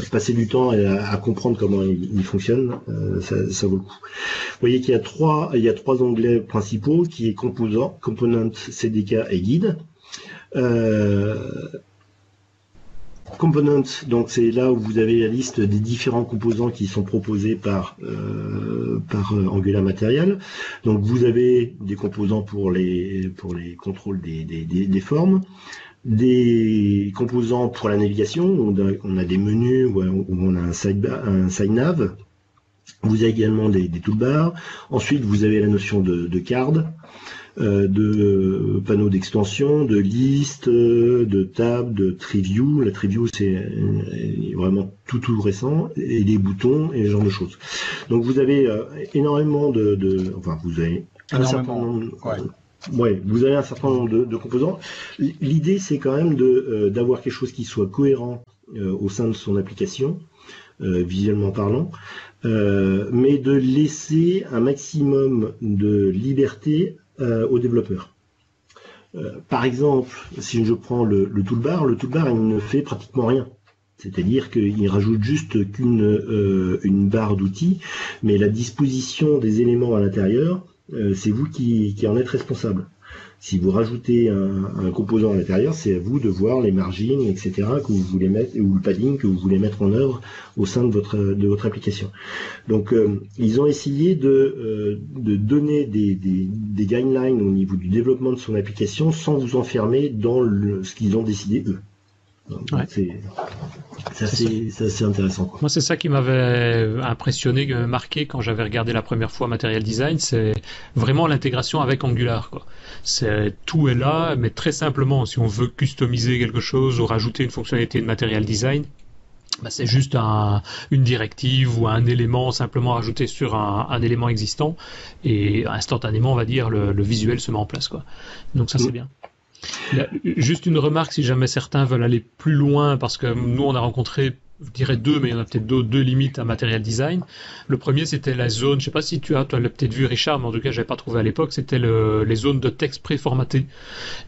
passer du temps à comprendre comment il fonctionne, ça vaut le coup. Vous voyez qu'il y a trois onglets principaux, qui est Component, CDK et Guide. Component, donc c'est là où vous avez la liste des différents composants qui sont proposés par Angular Material. Donc vous avez des composants pour les contrôles des formes, des composants pour la navigation, où on a des menus, où on a un side nav. Vous avez également des toolbars. Ensuite, vous avez la notion de card, de panneaux d'extension, de liste, de tab, de tree view. La tree view, c'est vraiment tout récent, et des boutons et ce genre de choses. Donc vous avez énormément vous avez un certain nombre. Ouais, vous avez un certain nombre de composants. L'idée, c'est quand même d'avoir quelque chose qui soit cohérent au sein de son application, visuellement parlant, mais de laisser un maximum de liberté aux développeurs. Par exemple, si je prends le toolbar, il ne fait pratiquement rien. C'est-à-dire qu'il rajoute juste une barre d'outils, mais la disposition des éléments à l'intérieur, c'est vous qui en êtes responsable. Si vous rajoutez un composant à l'intérieur, c'est à vous de voir les margines, etc. que vous voulez mettre, ou le padding que vous voulez mettre en œuvre au sein de votre application. Donc, ils ont essayé de donner des guidelines au niveau du développement de son application sans vous enfermer dans ce qu'ils ont décidé eux. Ouais. C'est assez intéressant, quoi. Moi, c'est ça qui m'avait impressionné, marqué quand j'avais regardé la première fois Material Design, c'est vraiment l'intégration avec Angular, quoi. Tout est là, mais très simplement, si on veut customiser quelque chose ou rajouter une fonctionnalité de Material Design, bah, c'est juste une directive ou un élément simplement ajouté sur un élément existant et instantanément, on va dire, le visuel se met en place, quoi. Donc ça, c'est bien. Juste une remarque, si jamais certains veulent aller plus loin, parce que nous on a rencontré, je dirais deux, mais il y en a peut-être deux limites à Material Design. Le premier, c'était la zone, je sais pas si toi l'as peut-être vu, Richard, mais en tout cas j'avais pas trouvé à l'époque, c'était les zones de texte préformatées.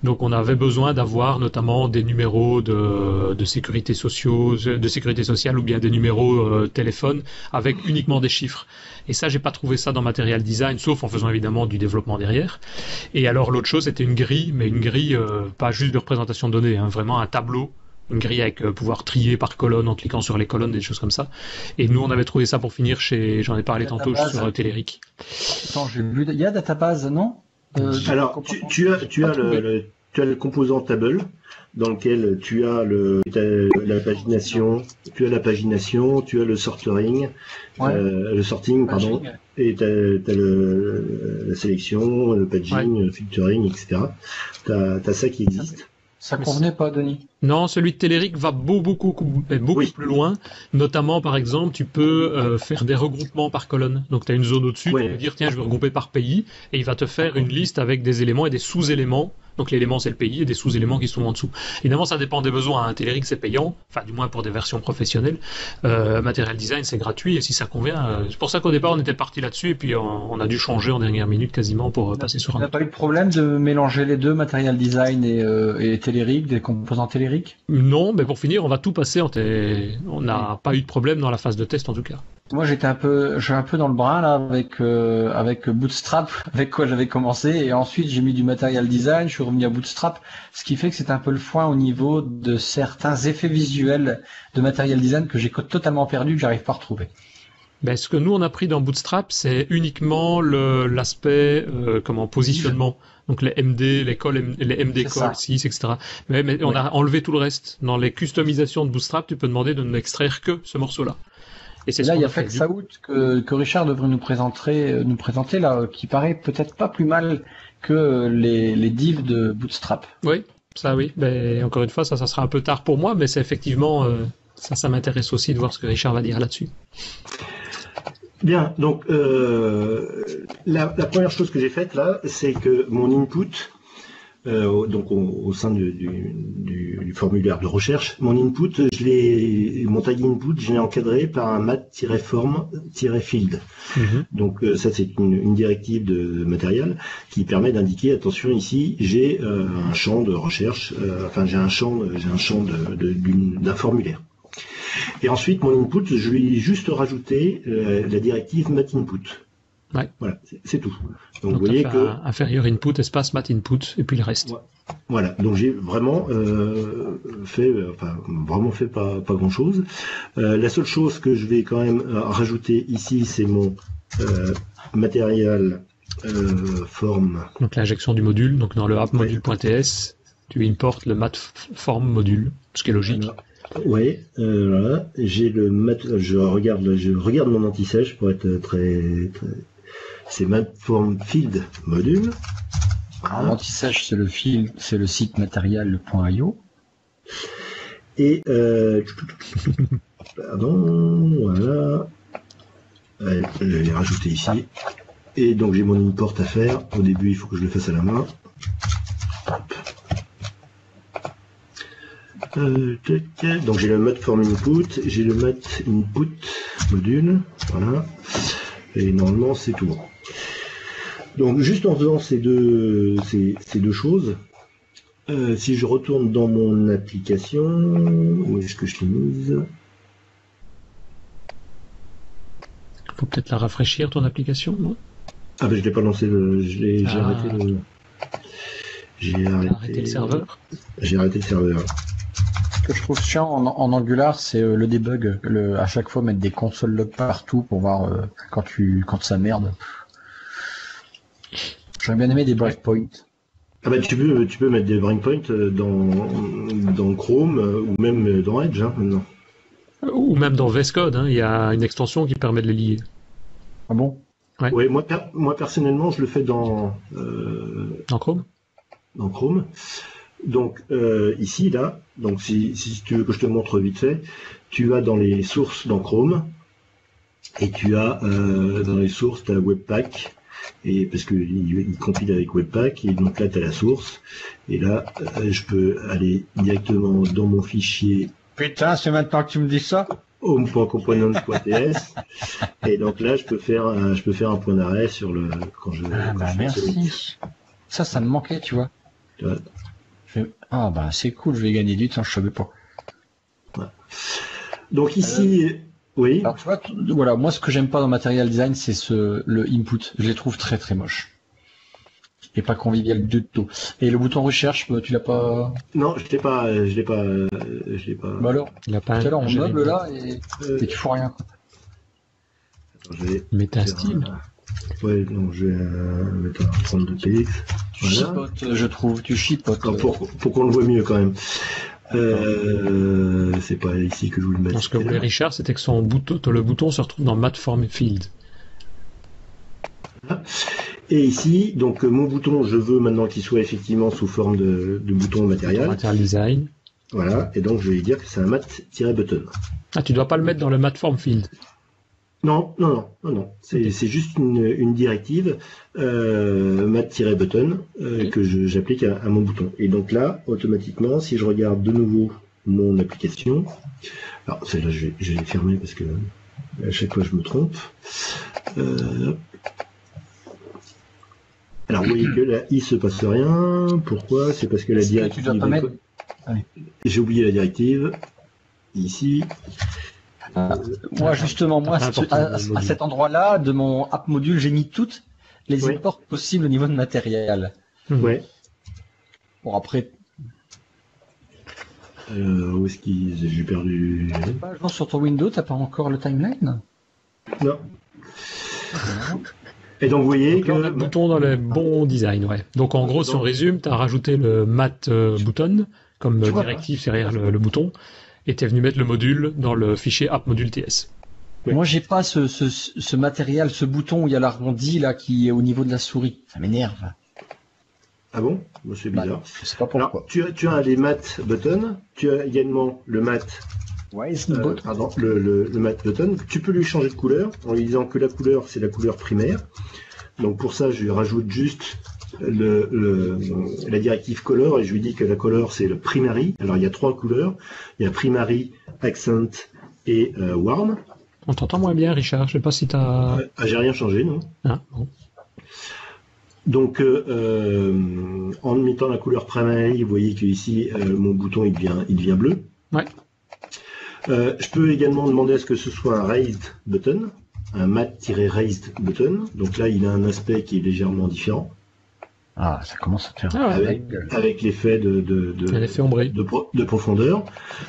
Donc on avait besoin d'avoir notamment des numéros de sécurité sociale ou bien des numéros téléphone avec uniquement des chiffres. Et ça, j'ai pas trouvé ça dans Material Design, sauf en faisant évidemment du développement derrière. Et alors l'autre chose, c'était une grille, mais une grille pas juste de représentation de données, hein, vraiment un tableau, une grille avec pouvoir trier par colonne en cliquant sur les colonnes, des choses comme ça. Et nous, on avait trouvé ça pour finir j'en ai parlé tantôt sur Telerik. Attends, j'ai vu, il y a Database, non Alors, tu as le composant table, dans lequel tu as la pagination, tu as le sorting, pardon, et tu as la sélection, le paging, le filtering, etc. Tu as ça qui existe. Ça convenait pas, Denis? Non, celui de Telerik va beaucoup plus loin. Notamment, par exemple, tu peux faire des regroupements par colonne. Donc, tu as une zone au-dessus, tu peux dire, tiens, je vais regrouper par pays, et il va te faire une liste avec des éléments et des sous-éléments. Donc, l'élément, c'est le pays, et des sous-éléments qui sont en dessous. Évidemment, ça dépend des besoins. Hein. Telerik, c'est payant, enfin, du moins pour des versions professionnelles. Material Design, c'est gratuit, et si ça convient... c'est pour ça qu'au départ, on était parti là-dessus, et puis on a dû changer en dernière minute quasiment pour passer sur un... Tu n'as pas eu de problème de mélanger les deux, Material Design et Telerik, des composants Telerik? Non, mais pour finir, on va tout passer on n'a pas eu de problème dans la phase de test, en tout cas. Moi, je suis un peu dans le brin là avec Bootstrap, avec quoi j'avais commencé, et ensuite j'ai mis du Material Design, je suis revenu à Bootstrap, ce qui fait que c'est un peu le foin au niveau de certains effets visuels de Material Design que j'ai totalement perdu, que j'arrive pas à retrouver. Ben, ce que nous on a pris dans Bootstrap, c'est uniquement l'aspect positionnement. Donc les MD, les MD call 6, etc. Mais on a enlevé tout le reste. Dans les customisations de Bootstrap, tu peux demander de n'extraire que ce morceau-là. Et c'est là, il y a Flex Out que Richard devrait nous présenter là, qui paraît peut-être pas plus mal que les divs de Bootstrap. Oui, ça oui. Ben, encore une fois, ça sera un peu tard pour moi, mais c'est effectivement, ça m'intéresse aussi de voir ce que Richard va dire là-dessus. Bien, donc la première chose que j'ai faite là, c'est que mon input, donc au sein du formulaire de recherche, mon input, mon tag input, je l'ai encadré par un mat-form-field. Donc ça c'est une directive de matériel qui permet d'indiquer, attention ici, j'ai un champ de recherche, j'ai un champ d'un formulaire. Et ensuite, mon input, je lui ai juste rajouté la directive matinput. Ouais. Voilà, c'est tout. Donc vous voyez que inférieur input, espace mat input, et puis le reste. Voilà. Donc j'ai vraiment fait pas grand chose. La seule chose que je vais quand même rajouter ici, c'est mon matériel form. Donc l'injection du module. Donc dans le app module.ts, tu importes le mat form module, ce qui est logique. Oui, voilà. J'ai je regarde mon anti-sèche pour être très... C'est matform-field module. Voilà. L'anti-sèche, c'est le site matériel.io. Et pardon, voilà. Allez, je vais les rajouter ici. Et donc j'ai mon import à faire. Au début, il faut que je le fasse à la main. Hop. Donc j'ai le matform input, j'ai le mat input module, voilà, et normalement c'est tout bon. Donc juste en faisant ces deux choses, si je retourne dans mon application, où est-ce que je l'ai mise? Faut peut-être la rafraîchir ton application, non? Ah ben je l'ai pas lancé, j'ai arrêté le... J'ai Arrêter le serveur. J'ai arrêté le serveur. Ce que je trouve chiant en Angular, c'est le debug. À chaque fois mettre des console logs partout pour voir quand ça merde. J'aurais bien aimé des breakpoints. Ah bah tu peux mettre des breakpoints dans Chrome ou même dans Edge maintenant. Ou même dans VS Code, hein, il y a une extension qui permet de les lier. Ah bon? Ouais. Ouais, moi personnellement, je le fais dans Chrome. Dans Chrome. Donc ici, là, donc si tu veux que je te montre vite fait, tu as dans les sources dans Chrome et tu as dans les sources tu as Webpack. Et parce que il compile avec Webpack, et donc là tu as la source, et là je peux aller directement dans mon fichier. Putain, c'est maintenant que tu me dis ça. home.components.ts et donc là je peux faire un point d'arrêt sur le quand je. Merci. Ça me manquait, tu vois. Ouais. Ah bah c'est cool, je vais gagner du temps, je savais pas. Ouais. Donc ici. Oui. Alors tu vois, voilà, moi ce que j'aime pas dans Material Design, c'est le input. Je les trouve très très moches. Et pas convivial du tout. Et le bouton recherche, tu l'as pas? Non, je l'ai pas. Bah alors, il a pas tout à l'heure on meuble là et tu fous rien. Attends, je vais. Mettre un style. Ouais, non, je vais mettre un 32px. Tu chipotes, je trouve, tu chipotes. Non, pour qu'on le voit mieux quand même. C'est pas ici que je voulais mettre. Ce que voulait Richard, c'était que le bouton se retrouve dans Matte Form Field. Et ici, donc mon bouton, je veux maintenant qu'il soit effectivement sous forme de bouton matériel. Material Design. Voilà, et donc je vais dire que c'est un mat-button. Ah, tu dois pas le mettre dans le Matte Form Field. Non. C'est juste une directive mat-button que j'applique à mon bouton. Et donc là, automatiquement, si je regarde de nouveau mon application, alors celle-là, je vais la fermer parce que à chaque fois je me trompe. Alors vous voyez que là, il se passe rien. Pourquoi? C'est parce que la directive. Tu dois pas mettre... J'ai oublié la directive. Ici. Moi justement, à cet endroit-là de mon app module, j'ai mis toutes les imports possibles au niveau de matériel. Ouais. Bon après. Où est-ce qu'ils j'ai perdu? Sur ton Windows, t'as pas encore le timeline? Non. Et donc vous voyez que le bouton dans le bon design, ouais. Donc en gros, si on résume, t'as rajouté le mat button comme directive derrière le bouton. Et t'es venu mettre le module dans le fichier app module TS. Oui. Moi, j'ai pas ce matériel, ce bouton où il y a l'arrondi là qui est au niveau de la souris. Ça m'énerve. Ah bon? Moi, c'est bizarre. Bah, je sais pas pourquoi. Alors, tu as les mat buttons. Tu as également le mat. Le mat button. Tu peux lui changer de couleur en lui disant que la couleur c'est la couleur primaire. Donc pour ça, je lui rajoute juste la directive color et je lui dis que la color c'est le primary. Alors il y a 3 couleurs, il y a primary, accent et warm. On t'entend moins bien, Richard, je sais pas si t'as... j'ai rien changé, non. Ah, bon. Donc en mettant la couleur primary, vous voyez que ici mon bouton il devient bleu. Ouais. Je peux également demander à ce que ce soit un raised button, un mat-raised button. Donc là il a un aspect qui est légèrement différent. Ah, ça commence à faire avec l'effet un effet ombré de profondeur.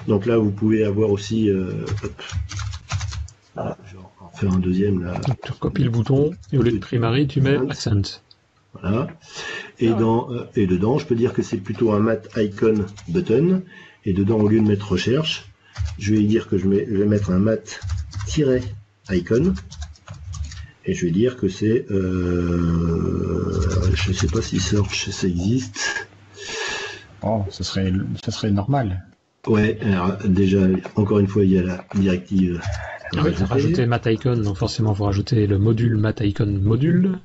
Donc là, vous pouvez avoir aussi. Je vais en faire un deuxième là. Donc, tu recopies le bouton et au lieu de primary, tu mets accent. Voilà. Et et dedans, je peux dire que c'est plutôt un mat icon button. Et dedans, au lieu de mettre recherche, je vais dire que je vais mettre un mat-icon. Et je vais dire que c'est, je sais pas si search ça existe. Oh, ça serait normal. Ouais, alors déjà, encore une fois, il y a la directive. Ah oui, il faut rajouter mat-icon, donc forcément, il faut rajouter le module mat-icon module.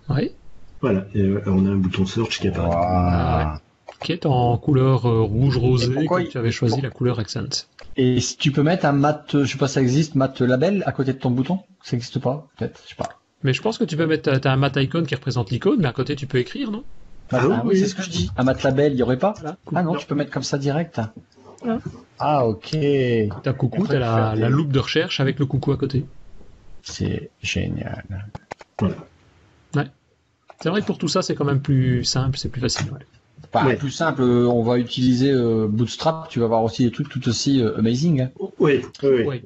Oui. Voilà, et on a un bouton search qui apparaît. Wow. Qui est en couleur rouge rosé, comme tu avais choisi la couleur accent. Et si tu peux mettre un mat, je sais pas si ça existe, mat label à côté de ton bouton? Ça existe pas? Peut-être, je sais pas. Mais je pense que tu peux mettre, t'as un mat icon qui représente l'icône, mais à côté tu peux écrire, non? Oui, c'est ce que je dis. Un mat label, il y aurait pas? Voilà. Ah non, tu peux mettre comme ça direct. Voilà. Ah, ok. T'as coucou, t'as la loupe de recherche avec le coucou à côté. C'est génial. Voilà. Ouais. C'est vrai que pour tout ça, c'est quand même plus simple, c'est plus facile. Ouais. Enfin, plus simple, on va utiliser Bootstrap, tu vas avoir aussi des trucs tout aussi amazing. Hein. Oui. Ouais.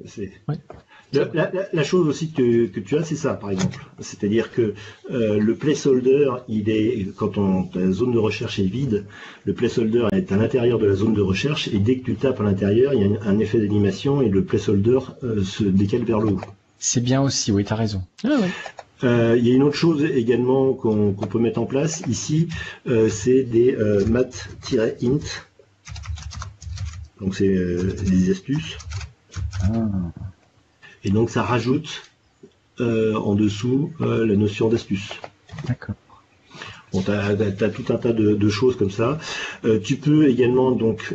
La chose aussi que tu as, c'est ça, par exemple. C'est-à-dire que le placeholder, quand ta zone de recherche est vide, le placeholder est à l'intérieur de la zone de recherche, et dès que tu tapes à l'intérieur, il y a un effet d'animation et le placeholder se décale vers le haut. C'est bien aussi, oui, t'as raison. Ah ouais. Il y a une autre chose également qu'on peut mettre en place ici, c'est des mat-int. Donc c'est des astuces. Et donc ça rajoute en dessous la notion d'astuce. D'accord. Bon, t'as tout un tas de choses comme ça. Tu peux également donc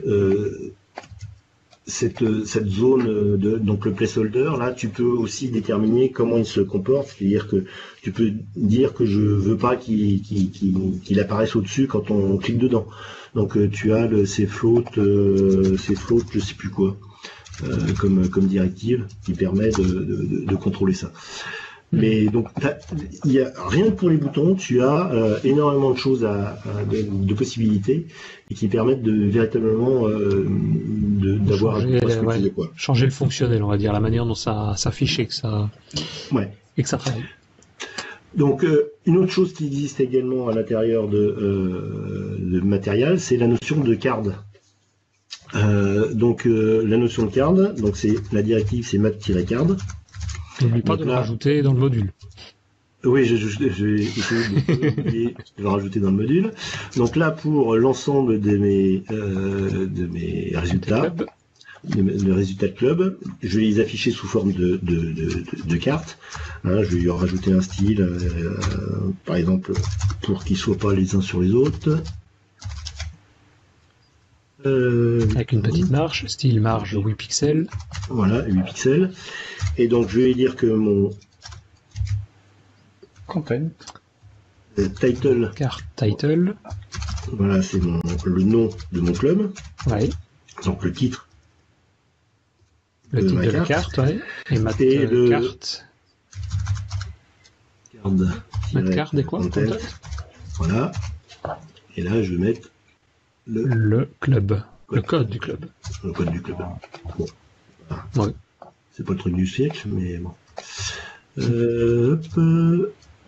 cette zone donc le placeholder là, tu peux aussi déterminer comment il se comporte, c'est-à-dire que tu peux dire que je veux pas qu'il apparaisse au-dessus quand on clique dedans. Donc tu as ces floats, je sais plus quoi, comme directive qui permet de contrôler ça. Mais donc, il y a rien que pour les boutons, tu as énormément de choses, de possibilités, et qui permettent de véritablement d'avoir changer le fonctionnel, on va dire, la manière dont ça s'affiche et que ça travaille. Donc, une autre chose qui existe également à l'intérieur de matériel, c'est la notion de card. La notion de card, donc c'est la directive, c'est mat-card. N'oublie pas de le rajouter dans le module. Oui, je vais essayer de le rajouter dans le module. Donc là, pour l'ensemble de mes résultats, le résultat de club, je vais les afficher sous forme de carte. Hein, je vais lui rajouter un style, par exemple, pour qu'ils ne soient pas les uns sur les autres. Avec une petite marge, style marge 8 pixels. Voilà, 8 pixels. Et donc je vais dire que mon content title, carte title, voilà, c'est le nom de mon club. Ouais. Donc le titre. Le titre de la carte, ouais. Et ma carte. Ma carte et quoi? Content. Voilà. Et là je vais mettre le club. Le code du club. Le code du club. Bon. Voilà. Ouais. C'est pas le truc du siècle, mais bon.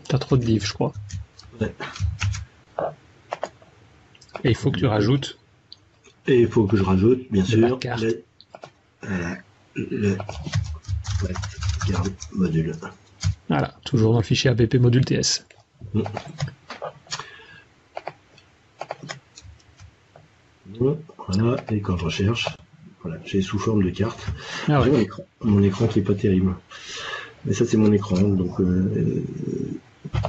T'as trop de livres, je crois. Ouais. Et il faut que tu rajoutes. Et il faut que je rajoute, bien sûr, carte. le card module. Voilà, toujours dans le fichier app module TS. Voilà, et quand je recherche, voilà, j'ai sous forme de carte. Ah ouais. J'ai mon écran qui est pas terrible. Mais ça c'est mon écran, donc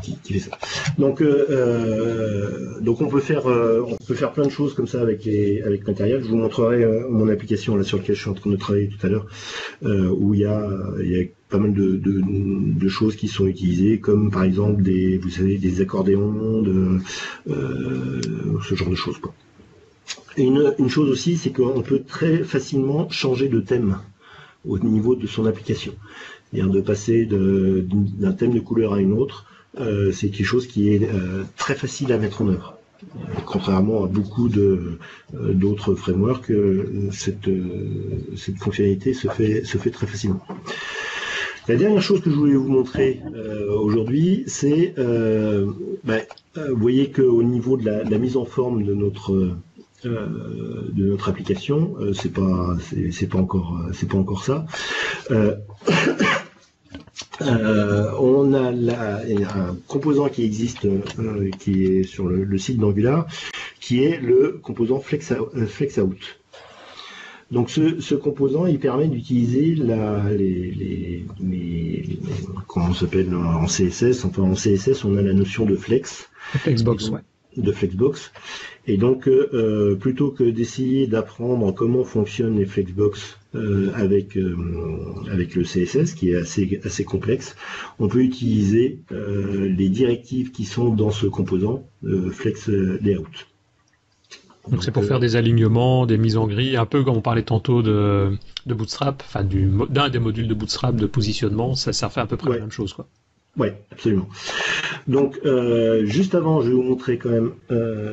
qui fait ça. Donc on peut faire plein de choses comme ça avec matériel. Je vous montrerai mon application là sur laquelle je suis en train de travailler tout à l'heure, où il y a pas mal de choses qui sont utilisées, comme par exemple des accordéons, ce genre de choses quoi. Et une chose aussi, c'est qu'on peut très facilement changer de thème au niveau de son application. C'est-à-dire de passer d'un thème de couleur à une autre, c'est quelque chose qui est très facile à mettre en œuvre. Contrairement à beaucoup d'autres frameworks, cette fonctionnalité se fait très facilement. La dernière chose que je voulais vous montrer aujourd'hui, c'est vous voyez qu'au niveau de la mise en forme de notre application, c'est pas encore ça. On a un composant qui existe, qui est sur le site d'Angular, qui est le composant FlexOut. Donc ce composant, il permet d'utiliser comment on s'appelle en CSS. Enfin en CSS, on a la notion de flex. Flexbox, ouais. De Flexbox. Et donc, plutôt que d'essayer d'apprendre comment fonctionnent les Flexbox avec le CSS, qui est assez complexe, on peut utiliser les directives qui sont dans ce composant Flex Layout. Donc c'est pour faire des alignements, des mises en grille, un peu comme on parlait tantôt de Bootstrap, enfin d'un des modules de Bootstrap de positionnement, ça fait à peu près la même chose, quoi. Oui, absolument. Donc, juste avant, je vais vous montrer quand même,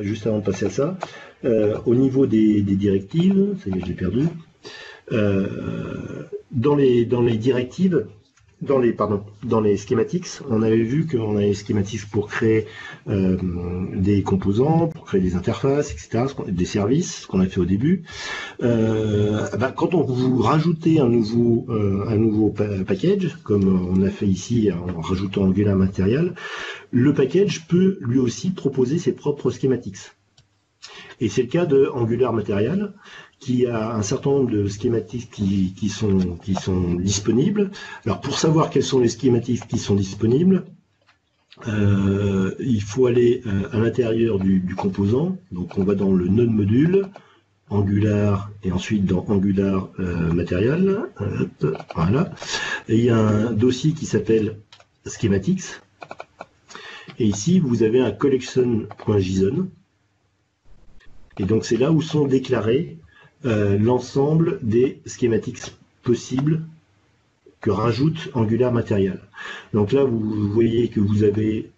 juste avant de passer à ça, au niveau des directives, ça y est, je l'ai perdu, dans les directives, dans les schematics, on avait vu qu'on avait les schematics pour créer des composants, pour créer des interfaces, etc., des services, ce qu'on a fait au début. Quand on vous rajoutez un nouveau package, comme on a fait ici en rajoutant Angular Material, le package peut lui aussi proposer ses propres schematics. Et c'est le cas de Angular Material, qui a un certain nombre de schématiques qui sont disponibles. Alors pour savoir quels sont les schématiques qui sont disponibles, il faut aller à l'intérieur du composant. Donc on va dans le node module, Angular, et ensuite dans Angular Material. Voilà. Et il y a un dossier qui s'appelle Schematics. Et ici vous avez un collection.json. Et donc c'est là où sont déclarés l'ensemble des schématiques possibles que rajoute Angular Material. Donc là, vous voyez que vous avez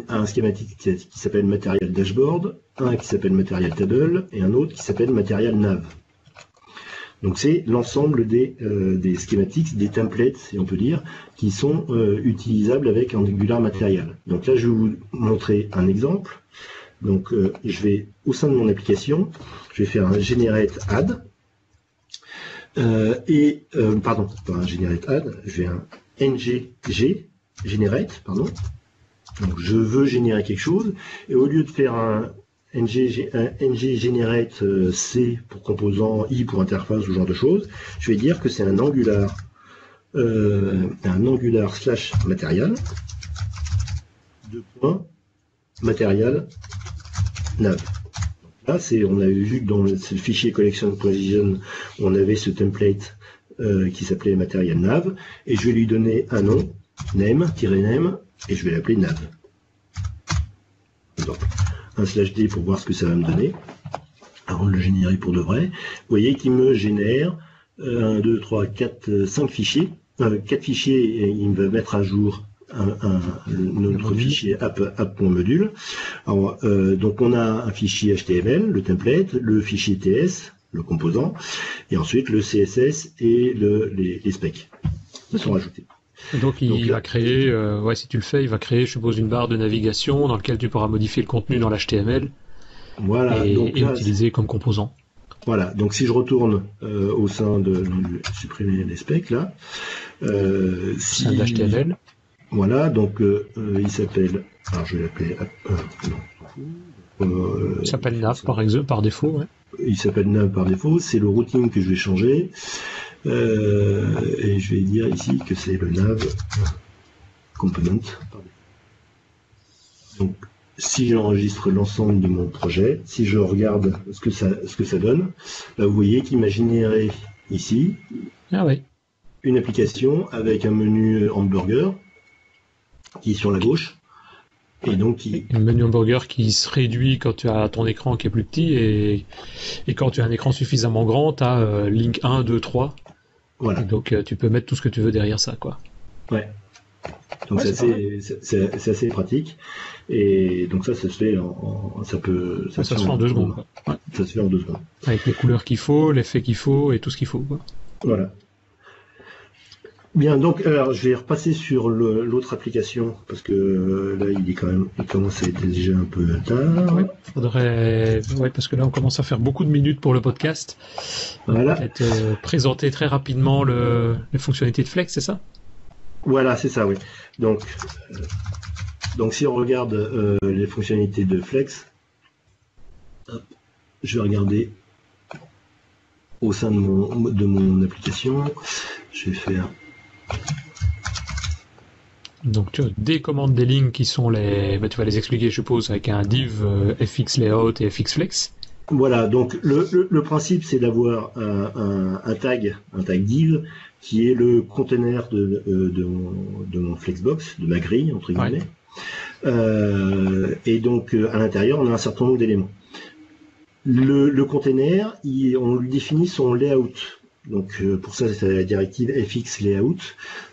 un schématique qui s'appelle Material Dashboard, un qui s'appelle Material Table et un autre qui s'appelle Material Nav. Donc c'est l'ensemble des schématiques, des templates, si on peut dire, qui sont utilisables avec Angular Material. Donc là, je vais vous montrer un exemple. Donc je vais, au sein de mon application, je vais faire un generate add, pardon, pas un generate add, je vais un ng generate, pardon. Donc je veux générer quelque chose, et au lieu de faire un ng generate C pour composant, I pour interface, ce genre de choses, je vais dire que c'est un Angular / Material, Material nav. Là, on avait vu que dans le fichier collection.json, on avait ce template qui s'appelait Material nav, et je vais lui donner un nom, name, et je vais l'appeler nav. Donc, un /d pour voir ce que ça va me donner, avant de le générer pour de vrai. Vous voyez qu'il me génère 1, 2, 3, 4, 5 fichiers. 4 fichiers, et il va mettre à jour notre fichier app.module. Alors, donc on a un fichier HTML, le template, le fichier TS, le composant, et ensuite le CSS et les specs qui sont ajoutés. Donc il va créer, si tu le fais, il va créer, je suppose, une barre de navigation dans laquelle tu pourras modifier le contenu dans l'HTML, voilà, et utiliser comme composant. Voilà, donc si je retourne au sein de supprimer les specs là, si l'HTML. Voilà, donc il s'appelle, alors je vais l'appeler, il s'appelle nav par défaut. Ouais. Il s'appelle nav par défaut, c'est le routing que je vais changer, et je vais dire ici que c'est le nav component. Donc si j'enregistre l'ensemble de mon projet, si je regarde ce que ça donne, là vous voyez qu'il m'a généré ici une application avec un menu hamburger qui est sur la gauche, et donc un menu hamburger qui se réduit quand tu as ton écran qui est plus petit, et quand tu as un écran suffisamment grand, tu as link 1, 2, 3. Voilà. Et donc tu peux mettre tout ce que tu veux derrière ça, quoi. Ouais. Donc c'est assez pratique, et donc ça se fait ça se fait en 2 secondes. Quoi. Ouais. Ça se fait en 2 secondes. Avec les couleurs qu'il faut, l'effet qu'il faut et tout ce qu'il faut, quoi. Voilà. Bien, donc alors je vais repasser sur l'autre application, parce que là il commence à être déjà un peu tard. Ouais, parce que là on commence à faire beaucoup de minutes pour le podcast. Voilà. Peut-être présenter très rapidement les fonctionnalités de Flex, c'est ça? Voilà, c'est ça, oui. Donc si on regarde les fonctionnalités de Flex, je vais regarder au sein de mon application. Je vais faire. Donc tu as des commandes des lignes qui sont tu vas les expliquer, je suppose, avec un div fx layout et fx flex. Voilà, donc le principe c'est d'avoir un tag div qui est le container de mon flexbox, de ma grille entre guillemets. Et donc à l'intérieur on a un certain nombre d'éléments. Le container, on lui définit son layout. Donc pour ça c'est la directive fx layout,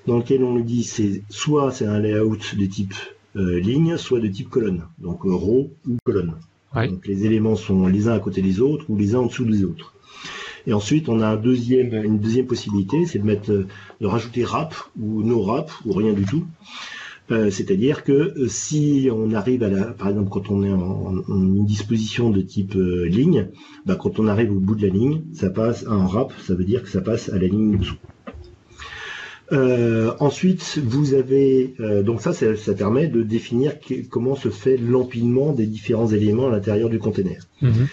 dans lequel on lui dit soit c'est un layout de type ligne, soit de type colonne, donc row ou colonne. Ouais. Donc les éléments sont les uns à côté des autres ou les uns en dessous des autres. Et ensuite, on a une deuxième possibilité, c'est de rajouter wrap ou no wrap ou rien du tout. C'est-à-dire que si on arrive par exemple, quand on est en une disposition de type ligne, quand on arrive au bout de la ligne, ça passe en wrap, ça veut dire que ça passe à la ligne dessous. Ensuite, vous avez donc ça permet de définir comment se fait l'empilement des différents éléments à l'intérieur du container. Mhm.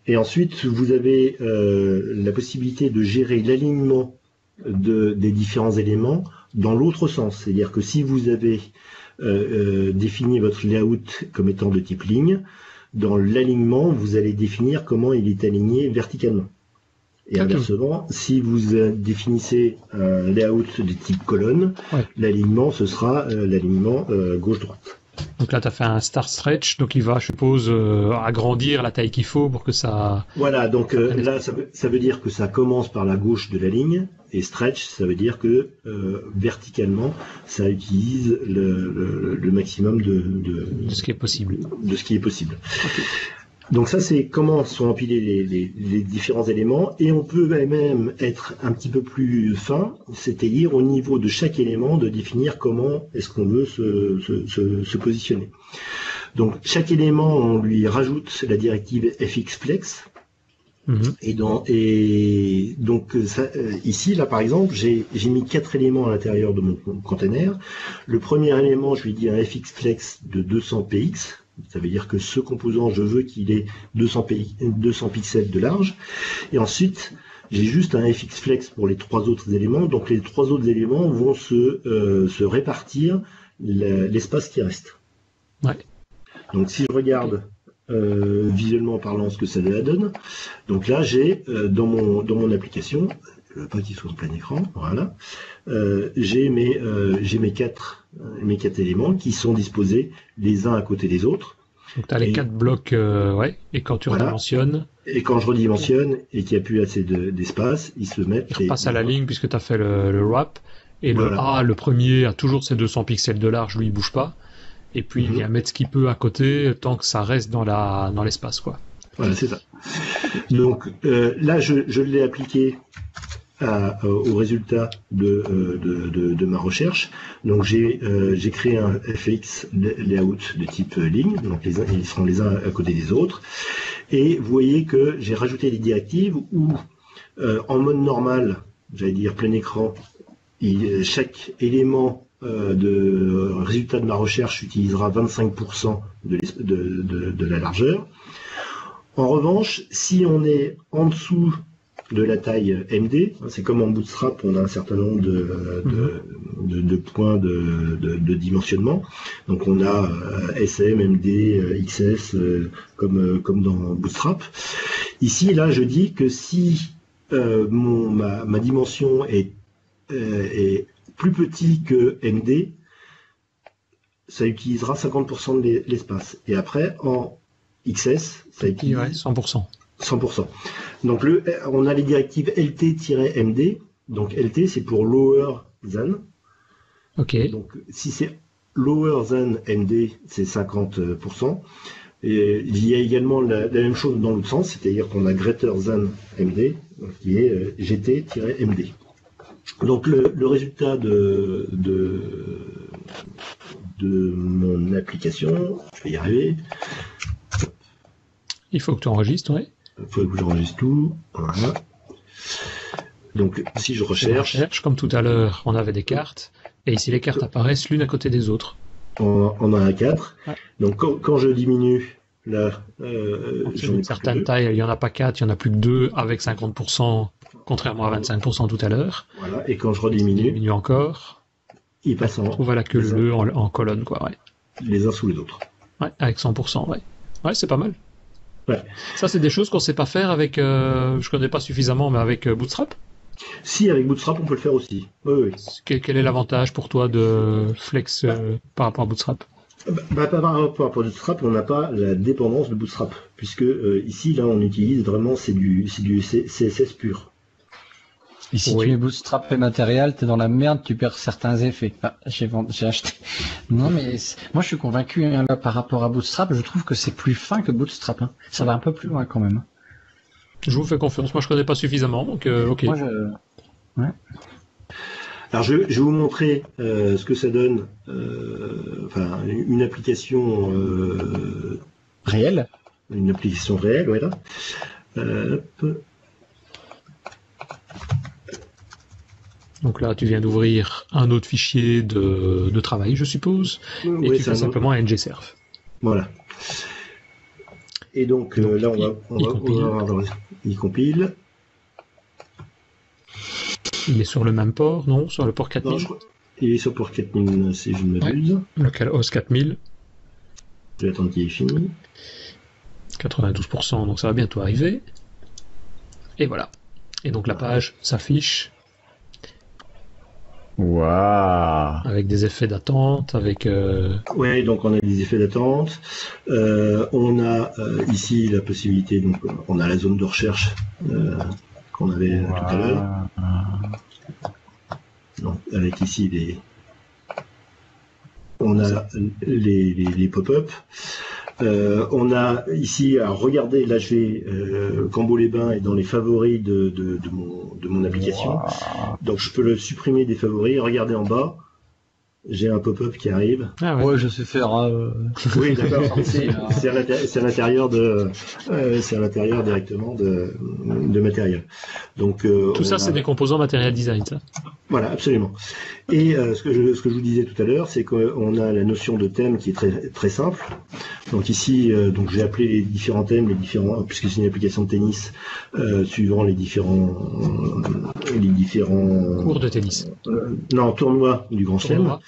Et ensuite, vous avez la possibilité de gérer l'alignement des différents éléments dans l'autre sens. C'est-à-dire que si vous avez défini votre layout comme étant de type ligne, dans l'alignement, vous allez définir comment il est aligné verticalement. Et inversement, si vous définissez un layout de type colonne, l'alignement, ce sera l'alignement gauche-droite. Donc là, tu as fait un star stretch, donc il va, je suppose, agrandir la taille qu'il faut pour que ça... Voilà, donc là, ça veut dire que ça commence par la gauche de la ligne, et stretch, ça veut dire que verticalement, ça utilise le maximum de ce qui est possible. De ce qui est possible. Okay. Donc ça, c'est comment sont empilés les différents éléments, et on peut même être un petit peu plus fin, c'est-à-dire au niveau de chaque élément, de définir comment est-ce qu'on veut se positionner. Donc chaque élément, on lui rajoute la directive fxflex, et donc ici, là par exemple, j'ai mis 4 éléments à l'intérieur de mon container. Le premier élément, je lui dis un fxflex de 200 px. Ça veut dire que ce composant, je veux qu'il ait 200 pixels de large. Et ensuite, j'ai juste un fxflex pour les 3 autres éléments. Donc les 3 autres éléments vont se répartir l'espace qui reste. Ouais. Donc si je regarde visuellement parlant ce que ça donne, donc là j'ai dans mon application, je veux pas qu'il soit en plein écran, voilà, j'ai mes 4 éléments qui sont disposés les uns à côté des autres. Donc tu as les 4 blocs, et quand tu redimensionnes... Et quand je redimensionne et qu'il n'y a plus assez d'espace, ils se mettent... Ils repassent à la ligne puisque tu as fait le wrap, et le premier a toujours ses 200 pixels de large, lui il bouge pas, et puis il vient mettre ce qu'il peut à côté tant que ça reste dans l'espace, quoi. Voilà, c'est ça. Donc là, je l'ai appliqué au résultat de ma recherche. Donc j'ai créé un FX layout de type ligne, donc ils seront les uns à côté des autres, et vous voyez que j'ai rajouté des directives où en mode normal, j'allais dire plein écran, chaque élément de résultat de ma recherche utilisera 25% de la largeur. En revanche, si on est en dessous de la taille MD, c'est comme en Bootstrap, on a un certain nombre de points de dimensionnement. Donc on a SM, MD, XS, comme dans Bootstrap. Ici, là, je dis que si ma dimension est plus petit que MD, ça utilisera 50% de l'espace. Et après, en XS, ça utilise 100%. 100%. Donc on a les directives LT-MD. Donc LT, c'est pour lower than. Ok. Donc si c'est lower than MD, c'est 50%. Et il y a également la même chose dans l'autre sens, c'est-à-dire qu'on a greater than MD, qui est GT-MD. Donc le résultat de mon application, je vais y arriver. Il faut que tu enregistres, oui. Il faut que j'enregistre tout. Voilà. Donc si je recherche... Comme tout à l'heure, on avait des cartes, et ici les cartes apparaissent l'une à côté des autres. On a un 4. Ouais. Donc quand je diminue, là... une certaine taille, il n'y en a pas 4, il y en a plus que 2 avec 50%, contrairement à 25% tout à l'heure. Voilà, et quand je rediminue... encore... Il passe on trouve à la queue leu en colonne, quoi, ouais. Les uns sous les autres. Ouais, avec 100%, ouais. Ouais, c'est pas mal. Ouais. Ça, c'est des choses qu'on ne sait pas faire avec, je connais pas suffisamment, mais avec Bootstrap. Si, avec Bootstrap, on peut le faire aussi. Oui. Quel est l'avantage pour toi de Flex par rapport à Bootstrap? Par rapport à Bootstrap, on n'a pas la dépendance de Bootstrap, puisque ici, là, on utilise vraiment, c'est du CSS pur. Et si tu mets Bootstrap et matériel, t'es dans la merde, tu perds certains effets. Ah, j'ai acheté. Non, mais moi je suis convaincu hein, là par rapport à Bootstrap, je trouve que c'est plus fin que Bootstrap. Hein. Ça va un peu plus loin quand même. Je vous fais confiance. Moi je connais pas suffisamment, donc ok. Moi, ouais. Alors je vais vous montrer ce que ça donne. Enfin, une application réelle. Une application réelle, voilà. Hop. Donc là, tu viens d'ouvrir un autre fichier de travail, je suppose, et tu fais simplement un ngserf. Voilà. Et donc là, il compile. Il est sur le même port, non? Sur le port 4000? Non, il est sur le port 4000, si je ne m'abuse. Localhost 4000. Je vais attendre qu'il est fini. 92%, donc ça va bientôt arriver. Et voilà. Et donc la page s'affiche. Waouh. Avec des effets d'attente, avec... Oui, donc on a des effets d'attente. On a ici la possibilité, donc on a la zone de recherche qu'on avait tout à l'heure. Donc avec ici on a les pop-up. On a ici à regarder, là je vais Cambo-les-Bains est dans les favoris de mon application. Wow. Donc je peux le supprimer des favoris, regardez en bas, j'ai un pop-up qui arrive. Ah ouais, je sais faire. Oui, d'accord. C'est à l'intérieur directement de matériel. Donc tout ça, c'est des composants matériel design, ça. Voilà, absolument. Et ce que je vous disais tout à l'heure, c'est qu'on a la notion de thème qui est très très simple. Donc ici, donc j'ai appelé les différents thèmes, puisque c'est une application de tennis, suivant les différents cours de tennis. Non, tournoi du Grand Chelem.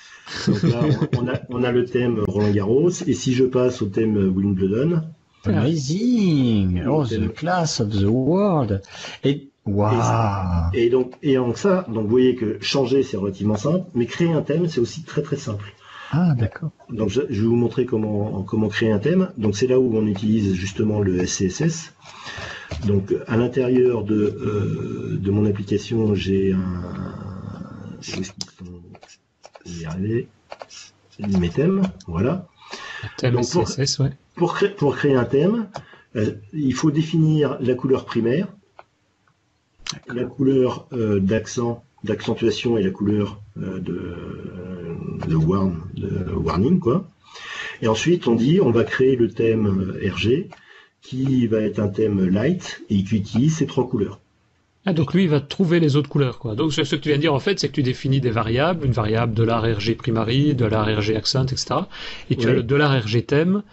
Donc là, on a le thème Roland Garros, et si je passe au thème Wimbledon. Amazing! Oh, the class of the world! Wow. Et donc ça, donc vous voyez que changer c'est relativement simple, mais créer un thème c'est aussi très très simple. Ah d'accord. Donc je vais vous montrer comment créer un thème. Donc c'est là où on utilise justement le SCSS. Donc à l'intérieur de mon application j'ai mes thèmes, voilà. Thème donc SCSS, ouais. Pour créer un thème, il faut définir la couleur primaire. La couleur d'accentuation et la couleur de warning, quoi. Et ensuite, on va créer le thème RG, qui va être un thème light, et qui utilise ces trois couleurs. Ah, donc lui, il va trouver les autres couleurs, quoi. Donc ce que tu viens de dire, en fait, c'est que tu définis des variables, une variable $RG primary, $RG accent, etc. Et tu as le $RG thème,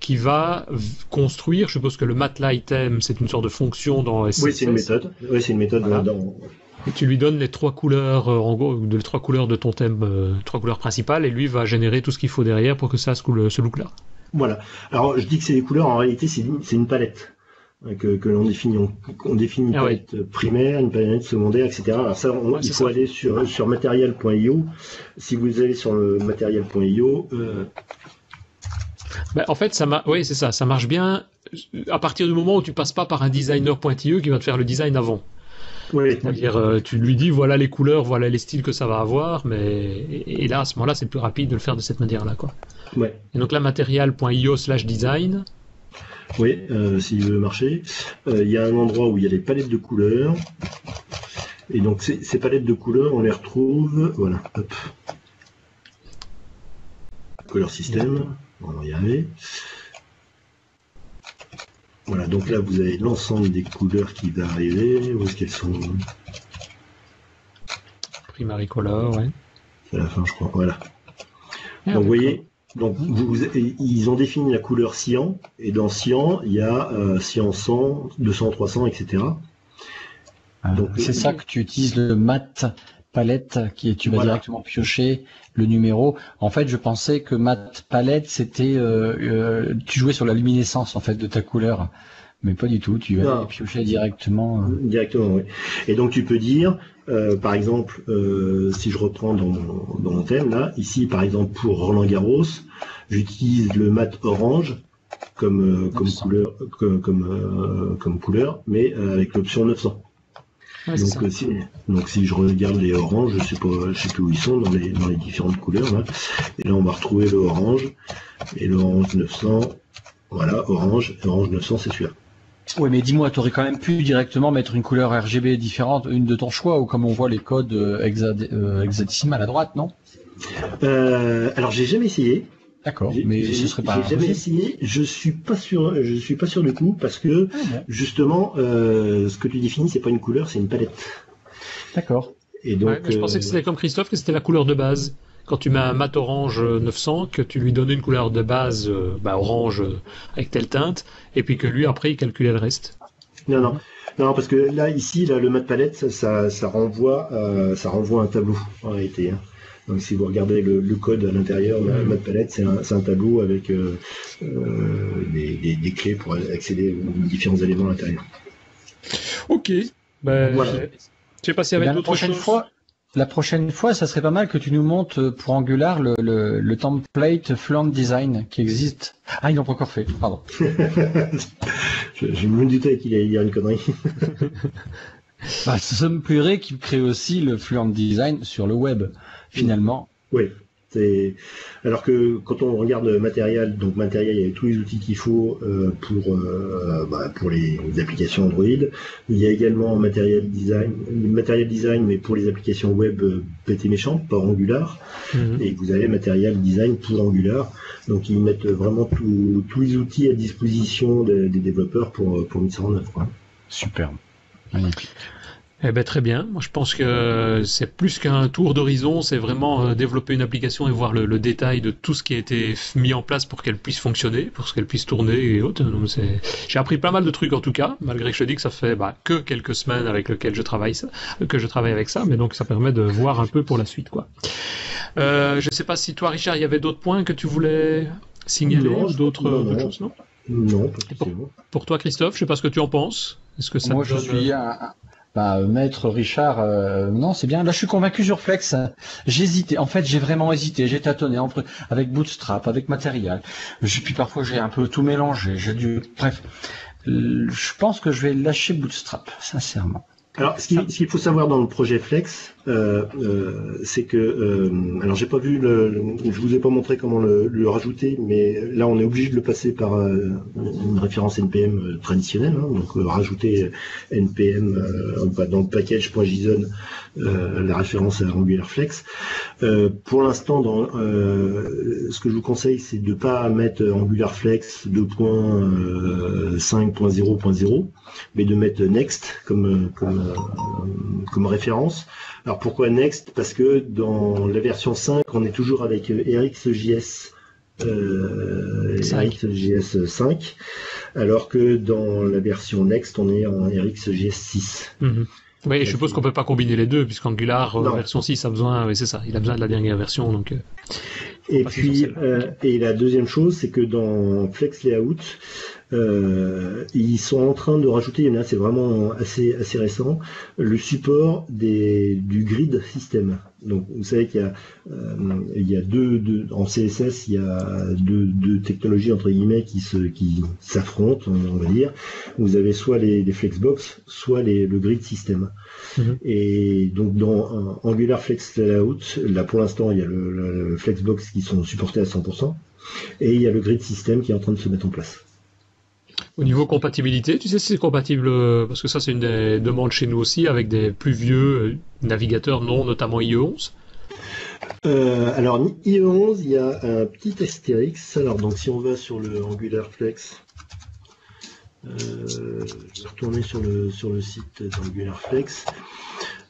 qui va construire, je suppose que le matLightem, c'est une sorte de fonction dans SCSS. Oui, c'est une méthode. Voilà. Et tu lui donnes les trois couleurs, en gros, les trois couleurs de ton thème, trois couleurs principales, et lui va générer tout ce qu'il faut derrière pour que ça ce look-là. Voilà. Alors, je dis que c'est des couleurs, en réalité, c'est une palette que l'on définit. On définit une palette primaire, une palette secondaire, etc. Alors ça, il faut aller sur material.io. Si vous allez sur le material.io, en fait, ça marche bien à partir du moment où tu passes pas par un designer.io qui va te faire le design avant. Oui. C'est-à-dire, tu lui dis voilà les couleurs, voilà les styles que ça va avoir, et là, à ce moment-là, c'est plus rapide de le faire de cette manière-là, quoi. Ouais. Et donc là, material.io/design. Oui, s'il veut marcher. Il y a un endroit où il y a les palettes de couleurs. Et donc, ces palettes de couleurs, on les retrouve, voilà, hop. Color system. On va y arriver. Voilà, donc là vous avez l'ensemble des couleurs qui va arriver. Où est-ce qu'elles sont? Primary color, ouais. C'est la fin, je crois. Voilà. Donc vous voyez, donc ils ont défini la couleur cyan, et dans cyan, il y a cyan 100, 200, 300, etc. Donc c'est ça que tu utilises le mat palette tu vas directement piocher le numéro. En fait, je pensais que mat palette c'était tu jouais sur la luminescence en fait de ta couleur, mais pas du tout. Tu vas piocher directement. Directement, oui. Et donc tu peux dire, par exemple, si je reprends dans mon thème là, ici par exemple pour Roland Garros, j'utilise le mat orange comme couleur, mais avec l'option 900. Ouais, donc si je regarde les oranges, je sais plus où ils sont dans les différentes couleurs là. Et là on va retrouver le orange et le orange 900. Voilà, orange 900 c'est celui-là. Ouais, mais dis-moi, tu aurais quand même pu directement mettre une couleur RGB différente, une de ton choix, ou comme on voit les codes hexadécimales à droite, non? Alors j'ai jamais essayé. D'accord, mais ce serait pas. J'ai jamais essayé. Je suis pas sûr du coup parce que justement, ce que tu définis, c'est pas une couleur, c'est une palette. D'accord. Et donc, je pensais que c'était comme Christophe, que c'était la couleur de base. Quand tu mets un mat orange 900, que tu lui donnais une couleur de base orange avec telle teinte, et puis que lui après il calculait le reste. Non, parce que là ici, le mat palette, ça renvoie à un tableau en réalité. Hein. Donc si vous regardez le code à l'intérieur, mat palette, c'est un tableau avec des clés pour accéder aux différents éléments à l'intérieur. Ok. Voilà. Je sais pas s'il y avait d'autres choses. La prochaine fois, ça serait pas mal que tu nous montres pour Angular le template Fluent Design qui existe. Ah, ils l'ont pas encore fait, pardon. Je me doutais qu'il allait dire une connerie. Ça me plairait qu'il crée aussi le Fluent Design sur le web, finalement. Oui. Alors que quand on regarde Material, donc Material, il y a tous les outils qu'il faut pour les applications Android. Il y a également Material Design, mais pour les applications web bêtes et méchantes, pas Angular. Et vous avez Material Design pour Angular. Donc ils mettent vraiment tous les outils à disposition des développeurs pour mettre ça en œuvre. Quoi. Superbe. Magnifique. Eh ben très bien. Moi je pense que c'est plus qu'un tour d'horizon, c'est vraiment développer une application et voir le détail de tout ce qui a été mis en place pour qu'elle puisse fonctionner, pour qu'elle puisse tourner et autres. Donc, j'ai appris pas mal de trucs en tout cas, malgré que je te dis que ça fait que quelques semaines avec lesquelles je travaille avec ça, mais donc ça permet de voir un peu pour la suite quoi. Je sais pas si toi Richard, il y avait d'autres points que tu voulais signaler ou d'autres choses, non? Non, pour toi Christophe, je sais pas ce que tu en penses. Est-ce que ça Moi je suis Maître Richard, non, c'est bien. Là, je suis convaincu sur Flex. J'hésitais. En fait, j'ai vraiment hésité. J'ai tâtonné avec Bootstrap, avec Material. Puis parfois, j'ai un peu tout mélangé. Bref, je pense que je vais lâcher Bootstrap, sincèrement. Alors, ce qu'il faut savoir dans le projet Flex, c'est que, alors j'ai pas vu je vous ai pas montré comment le rajouter, mais là on est obligé de le passer par une référence NPM traditionnelle, hein, donc rajouter NPM dans le package.json la référence à Angular Flex. Pour l'instant, ce que je vous conseille, c'est de pas mettre Angular Flex 2.5.0.0, mais de mettre Next comme référence. Alors pourquoi Next? Parce que dans la version 5, on est toujours avec RxJS 5, alors que dans la version Next, on est en RxJS 6. Oui, je suppose qu'on peut pas combiner les deux, puisqu'Angular version 6 a besoin, oui c'est ça, il a besoin de la dernière version, donc. Et puis, et la deuxième chose, c'est que dans Flex Layout, ils sont en train de rajouter, c'est vraiment assez récent, le support du grid system. Donc, vous savez qu'il y a en CSS, il y a deux technologies entre guillemets qui s'affrontent, on va dire. Vous avez soit les Flexbox, soit le grid system. Et donc dans Angular Flex Layout, là pour l'instant il y a le Flexbox qui sont supportés à 100%, et il y a le grid system qui est en train de se mettre en place. Au niveau compatibilité, tu sais si c'est compatible, parce que ça c'est une des demandes chez nous aussi, avec des plus vieux navigateurs, notamment IE11. Alors IE11, il y a un petit astérix. Alors donc si on va sur le Angular Flex, je vais retourner sur le site d'Angular Flex.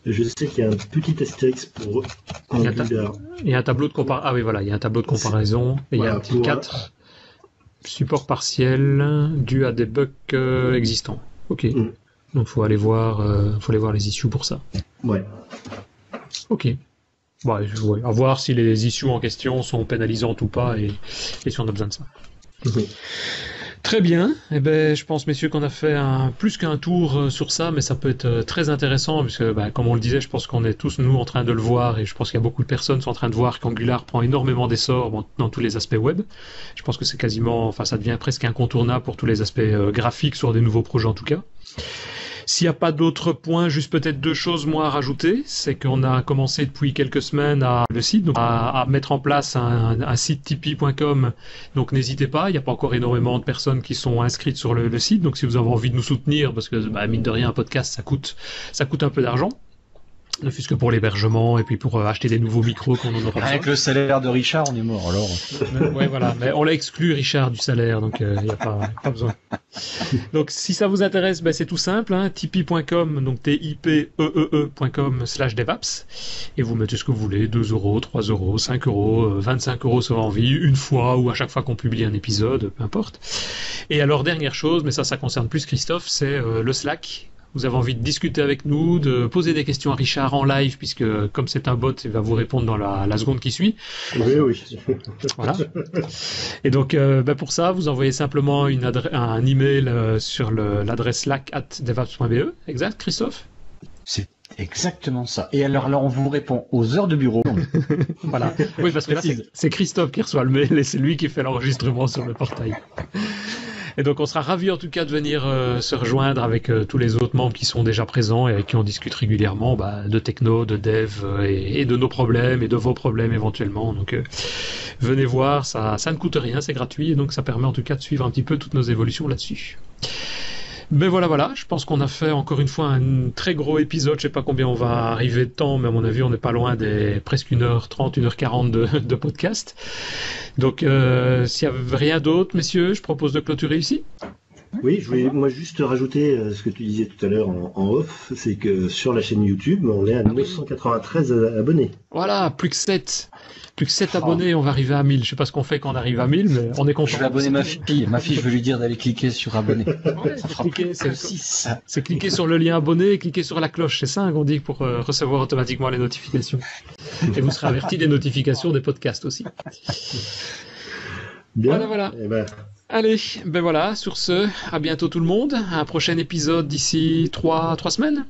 Je sais qu'il y a un petit astérix pour Angular. Il y a un tableau de comparaison. Ah oui, voilà, il y a un tableau de comparaison. Et il y a un petit 4. Support partiel dû à des bugs existants. Ok. Donc faut aller voir les issues pour ça. Ouais. Ok. Bon, à voir si les issues en question sont pénalisantes ou pas et si on a besoin de ça. Très bien. Eh ben, je pense, messieurs, qu'on a fait plus qu'un tour sur ça, mais ça peut être très intéressant, puisque, comme on le disait, je pense qu'on est tous, nous, en train de le voir, et je pense qu'il y a beaucoup de personnes qui sont en train de voir qu'Angular prend énormément d'essor dans tous les aspects web. Je pense que c'est ça devient presque incontournable pour tous les aspects graphiques sur des nouveaux projets, en tout cas. S'il n'y a pas d'autres points, juste peut-être 2 choses moi à rajouter, c'est qu'on a commencé depuis quelques semaines à mettre en place un site tipeee.com, donc n'hésitez pas, il n'y a pas encore énormément de personnes qui sont inscrites sur le site, donc si vous avez envie de nous soutenir, parce que mine de rien un podcast ça coûte un peu d'argent, ne fût-ce que pour l'hébergement et puis pour acheter des nouveaux micros qu'on en aura besoin. Avec le salaire de Richard, on est mort alors. Ouais, voilà, mais on l'a exclu Richard du salaire, donc il n'y a pas besoin. Donc si ça vous intéresse, c'est tout simple, tipeee.com, donc tipeee.com/devaps, et vous mettez ce que vous voulez, 2 €, 3 €, 5 €, 25 € sur envie, une fois ou à chaque fois qu'on publie un épisode, peu importe. Et alors dernière chose, mais ça concerne plus Christophe, c'est le Slack. Vous avez envie de discuter avec nous, de poser des questions à Richard en live, puisque comme c'est un bot, il va vous répondre dans la seconde qui suit. Oui. Voilà. Et donc, pour ça, vous envoyez simplement un email sur l'adresse slack@devaps.be. Exact, Christophe ? C'est exactement ça. Et alors là, on vous répond aux heures de bureau. Voilà. Oui, parce que là, c'est Christophe qui reçoit le mail et c'est lui qui fait l'enregistrement sur le portail. Et donc on sera ravis en tout cas de venir se rejoindre avec tous les autres membres qui sont déjà présents et avec qui on discute régulièrement de techno, de dev et de nos problèmes et de vos problèmes éventuellement. Donc venez voir, ça ne coûte rien, c'est gratuit et donc ça permet en tout cas de suivre un petit peu toutes nos évolutions là-dessus. Mais voilà, je pense qu'on a fait encore une fois un très gros épisode, je sais pas combien on va arriver de temps, mais à mon avis on n'est pas loin des presque 1h30, 1h40 de podcast. Donc s'il n'y a rien d'autre, messieurs, je propose de clôturer ici. Oui, je voulais moi juste rajouter ce que tu disais tout à l'heure en off, c'est que sur la chaîne YouTube, on est à 993 abonnés. Voilà, plus que 7 abonnés, on va arriver à 1000. Je sais pas ce qu'on fait quand on arrive à 1000, mais on est content. Je vais abonner ma fille. Ma fille, je vais lui dire d'aller cliquer sur abonner. Ouais, c'est cliquer sur le lien abonné et cliquer sur la cloche. C'est ça qu'on dit pour recevoir automatiquement les notifications. Et vous serez averti des notifications des podcasts aussi. Bien. Voilà. Eh ben... Allez, voilà, sur ce, à bientôt tout le monde. Un prochain épisode d'ici 3 semaines.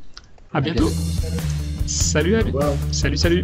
À bientôt. Salut. Salut.